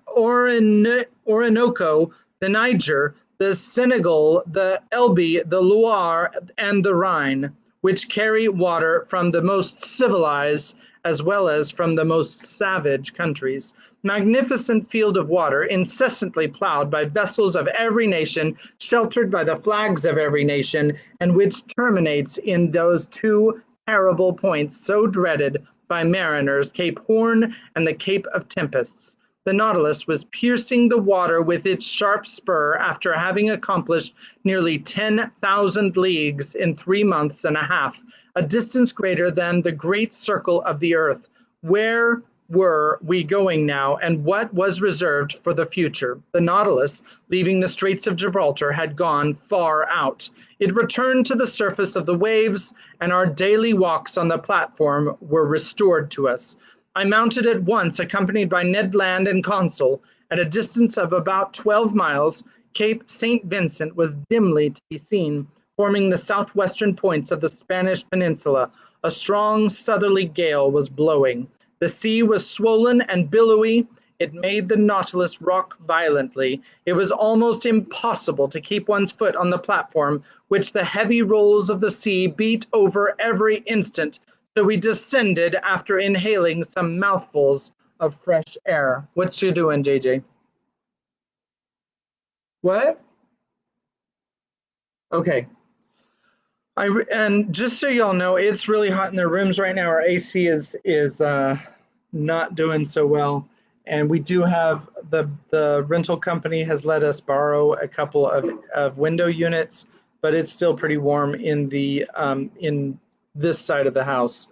B: Orinoco, the Niger, the Senegal, the Elbe, the Loire, and the Rhine, which carry water from the most civilized as well as from the most savage countries. Magnificent field of water, incessantly plowed by vessels of every nation, sheltered by the flags of every nation, and which terminates in those two terrible points so dreaded by mariners, Cape Horn and the Cape of Tempests. The Nautilus was piercing the water with its sharp spur after having accomplished nearly 10,000 leagues in 3 months and a half, a distance greater than the great circle of the earth. Where were we going now, and what was reserved for the future? The Nautilus, leaving the Straits of Gibraltar, had gone far out. It returned to the surface of the waves, and our daily walks on the platform were restored to us. I mounted at once, accompanied by Ned Land and Consul. At a distance of about 12 miles, Cape St. Vincent was dimly to be seen, forming the southwestern points of the Spanish peninsula. A strong southerly gale was blowing. The sea was swollen and billowy. It made the Nautilus rock violently. It was almost impossible to keep one's foot on the platform, which the heavy rolls of the sea beat over every instant. So we descended after inhaling some mouthfuls of fresh air. What you doing, JJ? What? Okay. And just so y'all know, it's really hot in their rooms right now. Our AC is not doing so well, and we do have the rental company has let us borrow a couple of window units, but it's still pretty warm in the in this side of the house.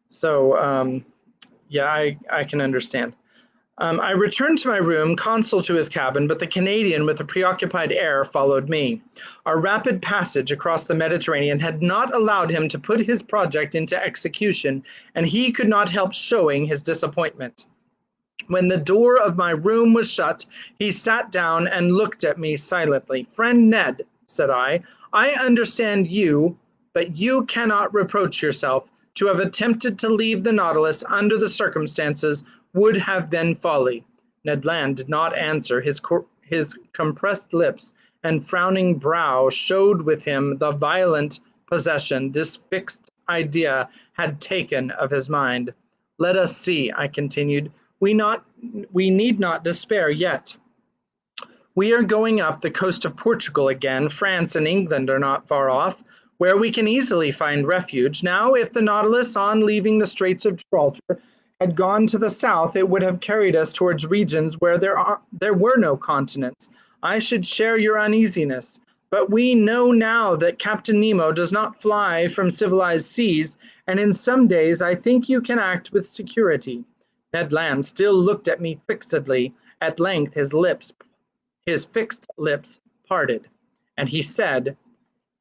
B: So yeah, I can understand. I returned to my room, Consul to his cabin, but the Canadian, with a preoccupied air, followed me. Our rapid passage across the Mediterranean had not allowed him to put his project into execution, and he could not help showing his disappointment. When the door of my room was shut, he sat down and looked at me silently. "Friend Ned," said I understand you, but you cannot reproach yourself. To have attempted to leave the Nautilus under the circumstances would have been folly. Ned Land did not answer. His compressed lips and frowning brow showed with him the violent possession this fixed idea had taken of his mind. "Let us see," I continued. We need not despair yet. We are going up the coast of Portugal again. France and England are not far off, where we can easily find refuge. Now, if the Nautilus, on leaving the Straits of Gibraltar, had gone to the south, it would have carried us towards regions where there were no continents. I should share your uneasiness. But we know now that Captain Nemo does not fly from civilized seas, and in some days I think you can act with security. Ned Land still looked at me fixedly. At length his fixed lips parted, and he said,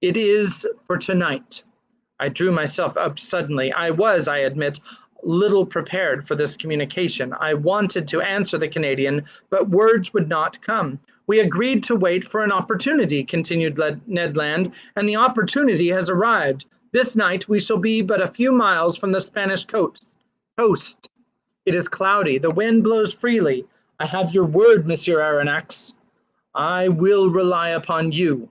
B: "It is for tonight." I drew myself up suddenly. I was, I admit, little prepared for this communication. I wanted to answer the Canadian, but words would not come. "We agreed to wait for an opportunity," continued Ned Land, "and the opportunity has arrived. This night we shall be but a few miles from the Spanish coast. It is cloudy. The wind blows freely. I have your word, Monsieur Aronnax." "I will rely upon you."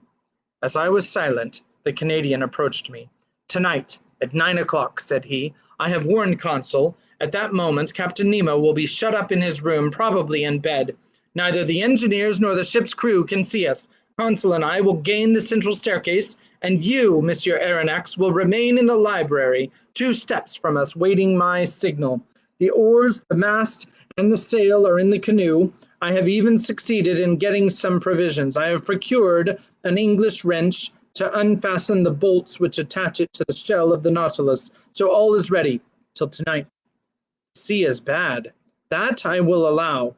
B: As I was silent, the Canadian approached me. "Tonight, at 9 o'clock, said he. "I have warned Consul. At that moment, Captain Nemo will be shut up in his room, probably in bed. Neither the engineers nor the ship's crew can see us. Consul and I will gain the central staircase, and you, Monsieur Aronnax, will remain in the library, 2 steps from us, waiting my signal. The oars, the mast, and the sail are in the canoe. I have even succeeded in getting some provisions. I have procured an English wrench to unfasten the bolts which attach it to the shell of the Nautilus. So all is ready till tonight." "The sea is bad." "That I will allow,"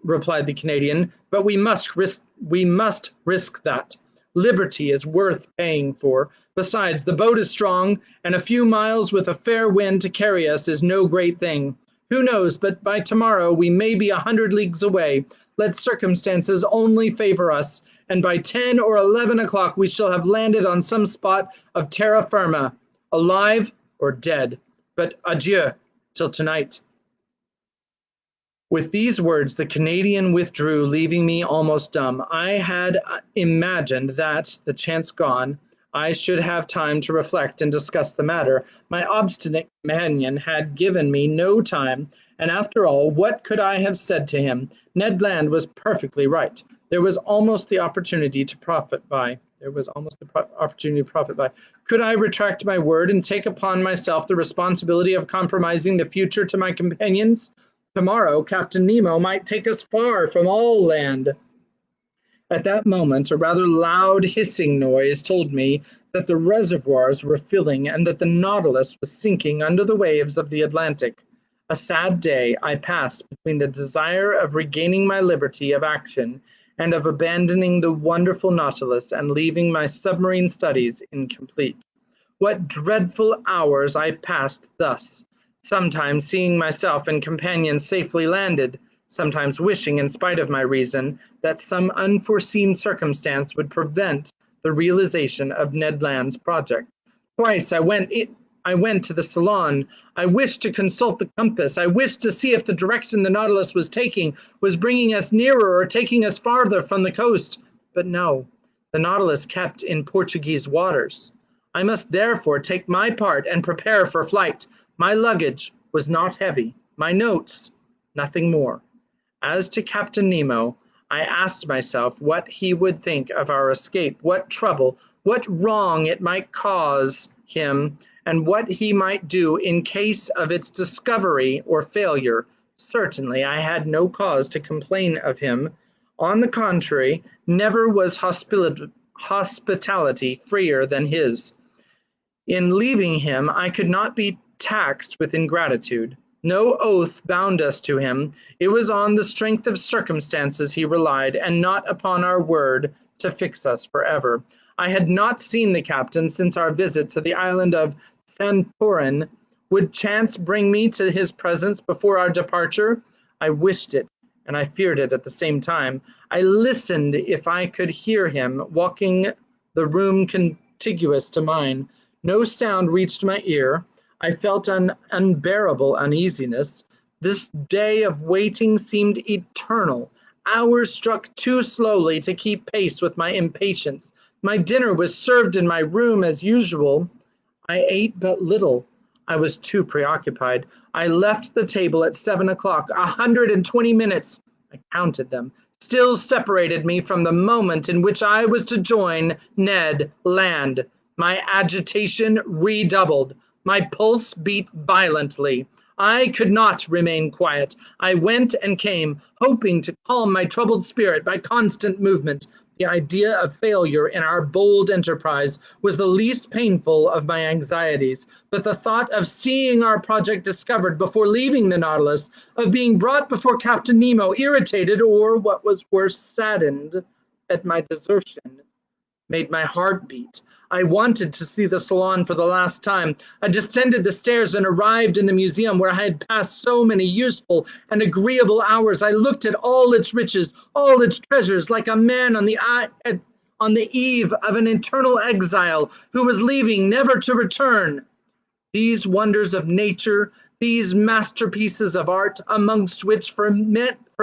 B: replied the Canadian, "but we must risk that. Liberty is worth paying for. Besides, the boat is strong, and a few miles with a fair wind to carry us is no great thing. Who knows, but by tomorrow we may be 100 leagues away. Let circumstances only favor us, and by 10 or 11 o'clock we shall have landed on some spot of terra firma, alive or dead. But adieu till tonight." With these words, the Canadian withdrew, leaving me almost dumb. I had imagined that, the chance gone, I should have time to reflect and discuss the matter. My obstinate companion had given me no time, and after all, what could I have said to him? Ned Land was perfectly right. There was almost the opportunity to profit by. Could I retract my word and take upon myself the responsibility of compromising the future to my companions? Tomorrow, Captain Nemo might take us far from all land. At that moment, a rather loud hissing noise told me that the reservoirs were filling and that the Nautilus was sinking under the waves of the Atlantic. A sad day I passed between the desire of regaining my liberty of action and of abandoning the wonderful Nautilus and leaving my submarine studies incomplete. What dreadful hours I passed thus, sometimes seeing myself and companions safely landed, sometimes wishing, in spite of my reason, that some unforeseen circumstance would prevent the realization of Ned Land's project. Twice I went to the salon. I wished to consult the compass. I wished to see if the direction the Nautilus was taking was bringing us nearer or taking us farther from the coast. But no, the Nautilus kept in Portuguese waters. I must therefore take my part and prepare for flight. My luggage was not heavy. My notes, nothing more. As to Captain Nemo, I asked myself what he would think of our escape, what trouble, what wrong it might cause him, and what he might do in case of its discovery or failure. Certainly I had no cause to complain of him. On the contrary, never was hospitality freer than his. In leaving him I could not be taxed with ingratitude. No oath bound us to him. It was on the strength of circumstances he relied, and not upon our word to fix us forever. I had not seen the captain since our visit to the island of Santorin. Would chance bring me to his presence before our departure? I wished it, and I feared it at the same time. I listened if I could hear him walking the room contiguous to mine. No sound reached my ear. I felt an unbearable uneasiness. This day of waiting seemed eternal. Hours struck too slowly to keep pace with my impatience. My dinner was served in my room as usual. I ate but little. I was too preoccupied. I left the table at 7 o'clock. 120 minutes, I counted them, still separated me from the moment in which I was to join Ned Land. My agitation redoubled. My pulse beat violently. I could not remain quiet. I went and came, hoping to calm my troubled spirit by constant movement. The idea of failure in our bold enterprise was the least painful of my anxieties, but the thought of seeing our project discovered before leaving the Nautilus, of being brought before Captain Nemo, irritated, or, what was worse, saddened at my desertion, made my heart beat. I wanted to see the salon for the last time. I descended the stairs and arrived in the museum where I had passed so many useful and agreeable hours. I looked at all its riches, all its treasures, like a man on the eve of an eternal exile who was leaving never to return. These wonders of nature, these masterpieces of art, amongst which for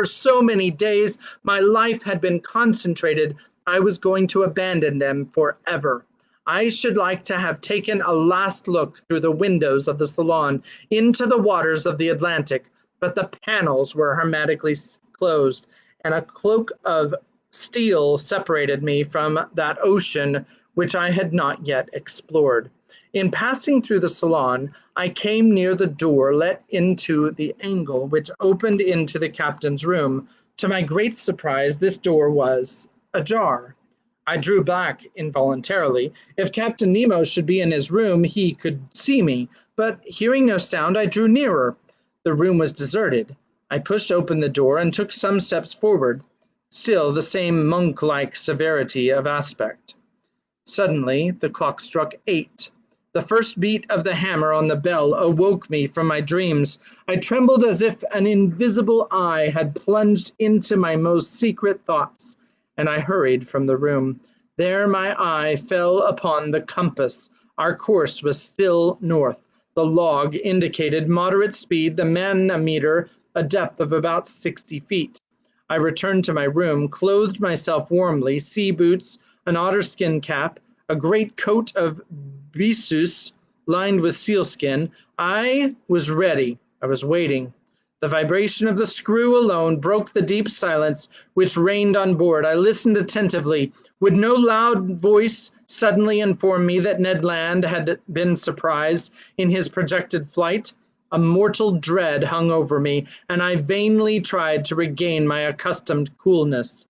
B: so many days my life had been concentrated, I was going to abandon them forever. I should like to have taken a last look through the windows of the salon into the waters of the Atlantic, but the panels were hermetically closed, and a cloak of steel separated me from that ocean which I had not yet explored. In passing through the salon, I came near the door let into the angle which opened into the captain's room. To my great surprise, this door was ajar. I drew back involuntarily. If Captain Nemo should be in his room, he could see me, but hearing no sound, I drew nearer. The room was deserted. I pushed open the door and took some steps forward. Still the same monk-like severity of aspect. Suddenly, the clock struck 8. The first beat of the hammer on the bell awoke me from my dreams. I trembled as if an invisible eye had plunged into my most secret thoughts, and I hurried from the room. There my eye fell upon the compass. Our course was still north. The log indicated moderate speed, the manometer a depth of about 60 feet. I returned to my room, clothed myself warmly, sea boots, an otter-skin cap, a great coat of byssus lined with sealskin. I was ready. I was waiting. The vibration of the screw alone broke the deep silence which reigned on board. I listened attentively. Would no loud voice suddenly inform me that Ned Land had been surprised in his projected flight? A mortal dread hung over me, and I vainly tried to regain my accustomed coolness.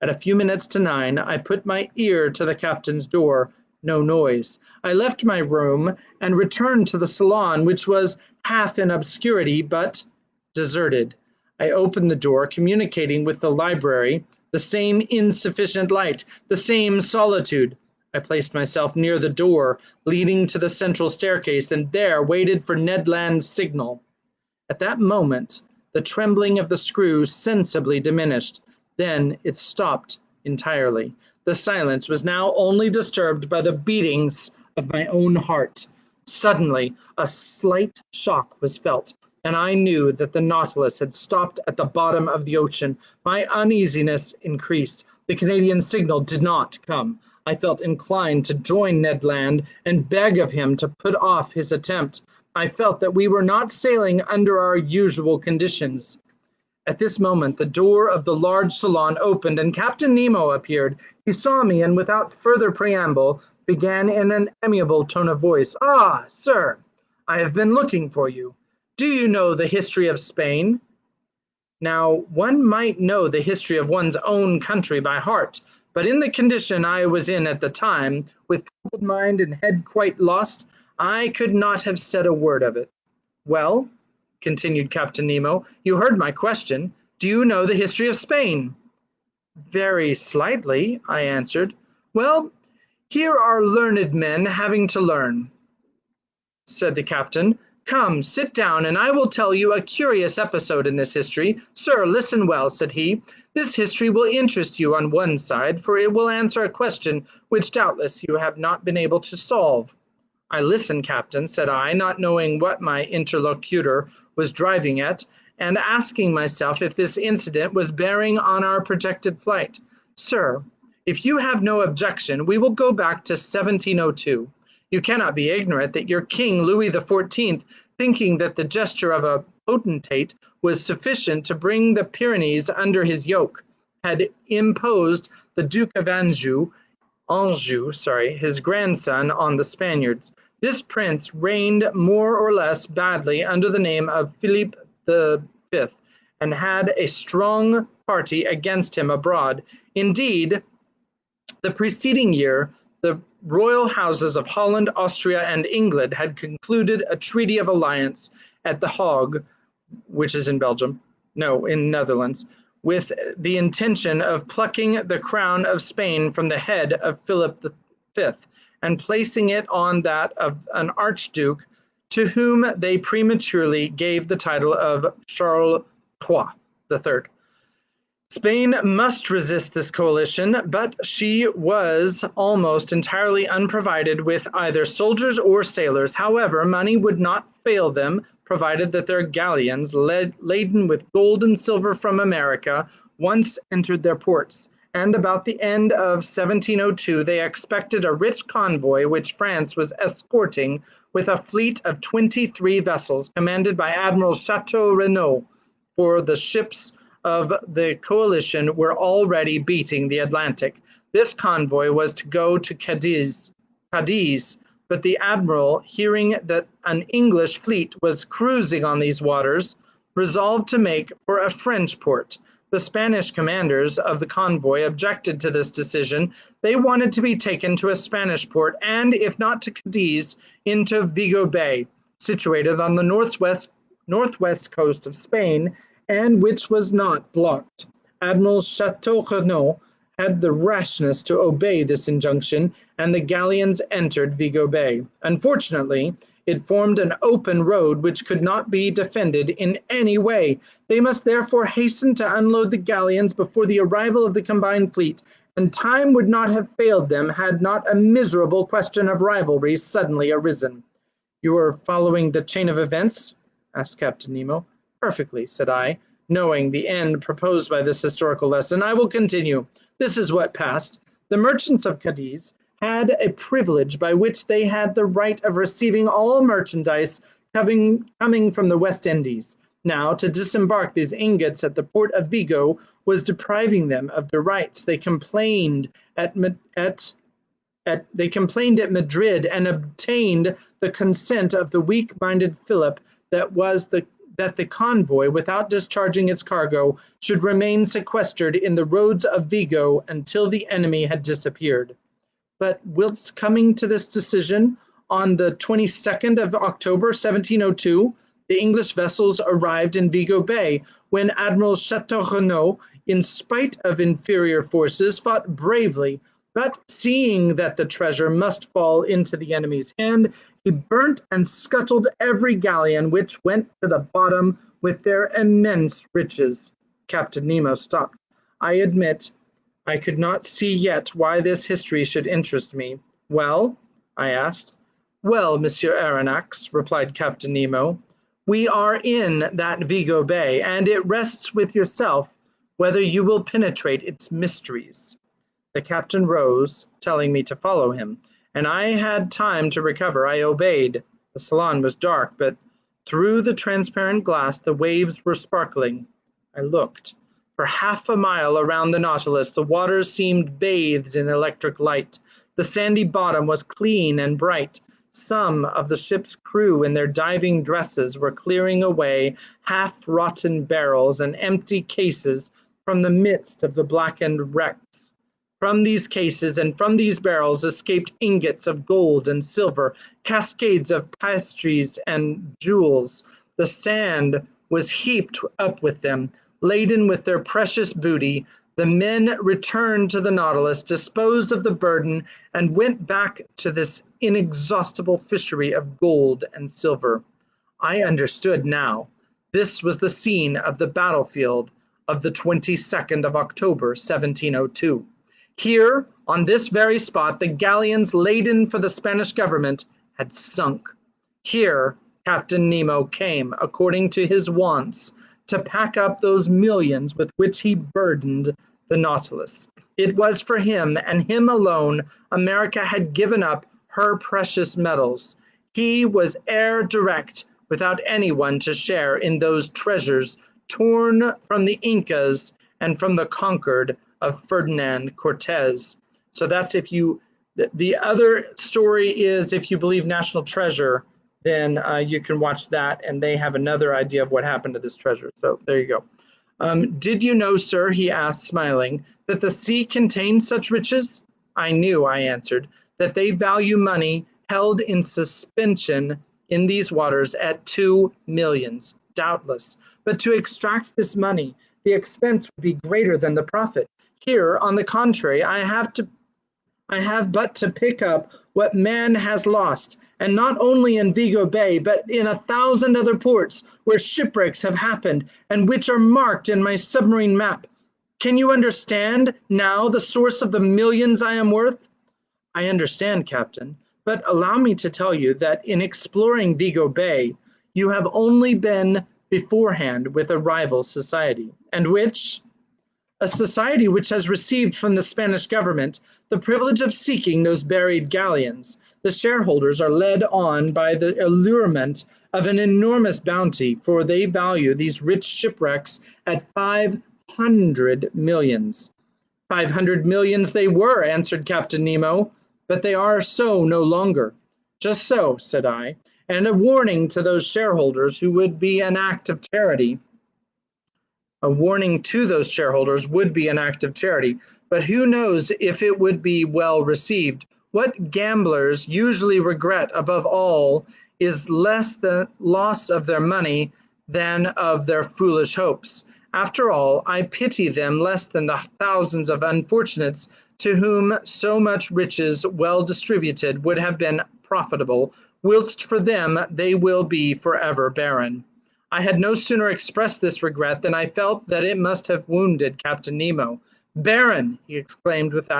B: At a few minutes to 9, I put my ear to the captain's door. No noise. I left my room and returned to the salon, which was half in obscurity but deserted. I opened the door, communicating with the library, the same insufficient light, the same solitude. I placed myself near the door leading to the central staircase and there waited for Ned Land's signal. At that moment, the trembling of the screw sensibly diminished. Then it stopped entirely. The silence was now only disturbed by the beatings of my own heart. Suddenly, a slight shock was felt, and I knew that the Nautilus had stopped at the bottom of the ocean. My uneasiness increased. The Canadian signal did not come. I felt inclined to join Ned Land and beg of him to put off his attempt. I felt that we were not sailing under our usual conditions. At this moment, the door of the large salon opened and Captain Nemo appeared. He saw me and without further preamble, began in an amiable tone of voice. "Ah, sir, I have been looking for you. Do you know the history of Spain?" Now, one might know the history of one's own country by heart, but in the condition I was in at the time, with troubled mind and head quite lost, I could not have said a word of it. "Well," continued Captain Nemo, "you heard my question. Do you know the history of Spain?" "Very slightly," I answered. "Well, here are learned men having to learn," said the captain. "Come, sit down, and I will tell you a curious episode in this history. Sir, listen well," said he. "This history will interest you on one side, for it will answer a question which doubtless you have not been able to solve." "I listen, Captain," said I, not knowing what my interlocutor was driving at, and asking myself if this incident was bearing on our projected flight. "Sir, if you have no objection, we will go back to 1702. You cannot be ignorant that your king, Louis XIV, thinking that the gesture of a potentate was sufficient to bring the Pyrenees under his yoke, had imposed the Duke of Anjou, his grandson, on the Spaniards. This prince reigned more or less badly under the name of Philip V, and had a strong party against him abroad. Indeed, the preceding year, the royal houses of Holland, Austria, and England had concluded a treaty of alliance at The Hague, which is in Netherlands, with the intention of plucking the crown of Spain from the head of Philip V and placing it on that of an archduke to whom they prematurely gave the title of Charles III. Spain must resist this coalition, but she was almost entirely unprovided with either soldiers or sailors. However, money would not fail them, provided that their galleons, laden with gold and silver from America, once entered their ports. And about the end of 1702, they expected a rich convoy which France was escorting with a fleet of 23 vessels commanded by Admiral Chateau Renaud, for the ships of the coalition were already beating the Atlantic. This convoy was to go to Cadiz, but the admiral, hearing that an English fleet was cruising on these waters, resolved to make for a French port. The Spanish commanders of the convoy objected to this decision. They wanted to be taken to a Spanish port, and if not to Cadiz, into Vigo Bay, situated on the northwest coast of Spain, and which was not blocked. Admiral Chateau Renaud had the rashness to obey this injunction, and the galleons entered Vigo Bay. Unfortunately, it formed an open road which could not be defended in any way. They must therefore hasten to unload the galleons before the arrival of the combined fleet, and time would not have failed them had not a miserable question of rivalry suddenly arisen. "You are following the chain of events?" asked Captain Nemo. "Perfectly," said I, knowing the end proposed by this historical lesson. "I will continue. This is what passed. The merchants of Cadiz had a privilege by which they had the right of receiving all merchandise coming from the West Indies. Now, to disembark these ingots at the port of Vigo was depriving them of their rights. They complained at Madrid and obtained the consent of the weak-minded Philip that the convoy, without discharging its cargo, should remain sequestered in the roads of Vigo until the enemy had disappeared. but whilst coming to this decision on the 22nd of October 1702, the English vessels arrived in Vigo Bay, when Admiral Chateaurenaud, in spite of inferior forces, fought bravely, but seeing that the treasure must fall into the enemy's hand, he burnt and scuttled every galleon which went to the bottom with their immense riches. Captain Nemo stopped. I admit I could not see yet why this history should interest me. Well? I asked. Well, Monsieur Aronnax, replied Captain Nemo, we are in that Vigo Bay, and it rests with yourself whether you will penetrate its mysteries. The captain rose, telling me to follow him, and I had time to recover. I obeyed. The salon was dark, but through the transparent glass the waves were sparkling. I looked. For half a mile around the Nautilus, the waters seemed bathed in electric light. The sandy bottom was clean and bright. Some of the ship's crew in their diving dresses were clearing away half-rotten barrels and empty cases from the midst of the blackened wrecks. From these cases and from these barrels escaped ingots of gold and silver, cascades of pastries and jewels. The sand was heaped up with them, laden with their precious booty. The men returned to the Nautilus, disposed of the burden, and went back to this inexhaustible fishery of gold and silver. I understood now. This was the scene of the battlefield of the 22nd of October, 1702. Here, on this very spot, the galleons laden for the Spanish government had sunk. Here, Captain Nemo came, according to his wants, to pack up those millions with which he burdened the Nautilus. It was for him, and him alone, America had given up her precious metals. He was heir direct, without anyone to share in those treasures torn from the Incas and from the conquered of Ferdinand Cortez. So that's if you, the other story is if you believe National Treasure, then you can watch that, and they have another idea of what happened to this treasure. So there you go. Did you know, sir, he asked, smiling, that the sea contains such riches? I knew, I answered, that they value money held in suspension in these waters at 2 millions, doubtless. But to extract this money, the expense would be greater than the profit. Here, on the contrary, I have but to pick up what man has lost, and not only in Vigo Bay, but in 1,000 other ports where shipwrecks have happened, and which are marked in my submarine map. Can you understand now the source of the millions I am worth? I understand, Captain, but allow me to tell you that in exploring Vigo Bay, you have only been beforehand with a rival society, and which? A society which has received from the Spanish government the privilege of seeking those buried galleons. The shareholders are led on by the allurement of an enormous bounty, for they value these rich shipwrecks at 500 millions. 500 millions they were, answered Captain Nemo, but they are so no longer. Just so, said I, and a warning to those shareholders who would be an act of charity. A warning to those shareholders would be an act of charity, but who knows if it would be well received. What gamblers usually regret above all is less the loss of their money than of their foolish hopes. After all, I pity them less than the thousands of unfortunates to whom so much riches well distributed would have been profitable, whilst for them they will be forever barren. I had no sooner expressed this regret than I felt that it must have wounded Captain Nemo. Barren, he exclaimed with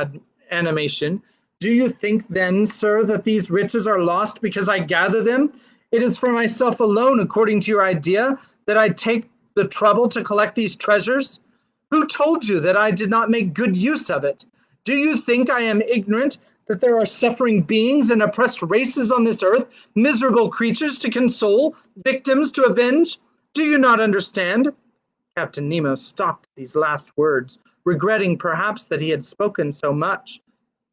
B: animation. Do you think then, sir, that these riches are lost because I gather them? It is for myself alone, according to your idea, that I take the trouble to collect these treasures? Who told you that I did not make good use of it? Do you think I am ignorant that there are suffering beings and oppressed races on this earth, miserable creatures to console, victims to avenge? Do you not understand? Captain Nemo stopped at these last words, regretting perhaps that he had spoken so much.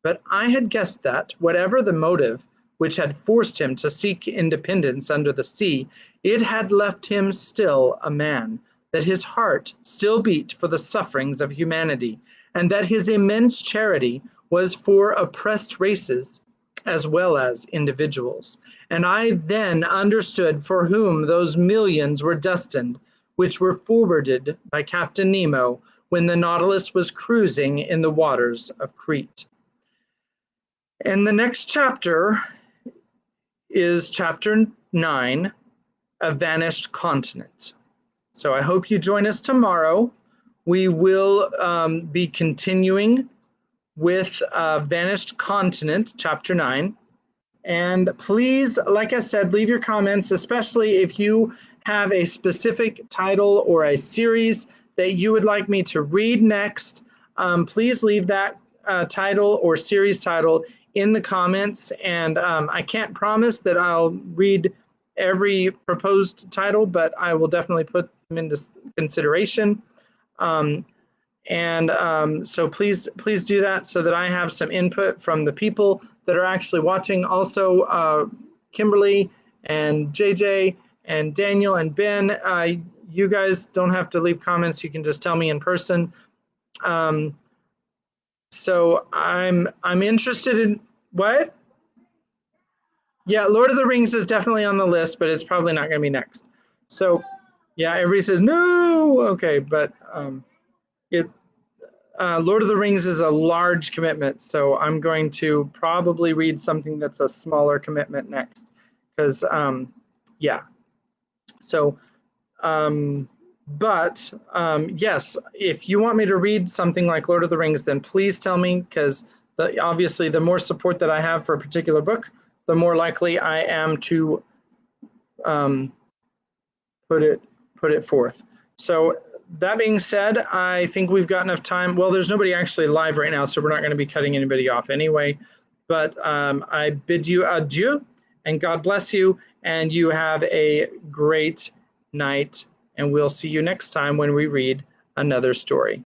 B: But I had guessed that, whatever the motive which had forced him to seek independence under the sea, it had left him still a man, that his heart still beat for the sufferings of humanity, and that his immense charity was for oppressed races as well as individuals. And I then understood for whom those millions were destined, which were forwarded by Captain Nemo when the Nautilus was cruising in the waters of Crete. And the next chapter is chapter 9, A Vanished Continent. So I hope you join us tomorrow. We will be continuing with Vanished Continent, chapter 9. And please, like I said, leave your comments, especially if you have a specific title or a series that you would like me to read next. Please leave that title or series title in the comments. And I can't promise that I'll read every proposed title, but I will definitely put them into consideration. So please do that so that I have some input from the people that are actually watching. Also, Kimberly and JJ and Daniel and Ben, you guys don't have to leave comments. You can just tell me in person. So I'm interested in what? Yeah, Lord of the Rings is definitely on the list, but it's probably not going to be next. So yeah, everybody says no. Okay, but Lord of the Rings is a large commitment, so I'm going to probably read something that's a smaller commitment next, because yeah. So, yes, if you want me to read something like Lord of the Rings, then please tell me, because obviously the more support that I have for a particular book, the more likely I am to put it forth. So that being said, I think we've got enough time. Well, there's nobody actually live right now, so we're not going to be cutting anybody off anyway. But I bid you adieu, and God bless you, and you have a great night, and we'll see you next time when we read another story.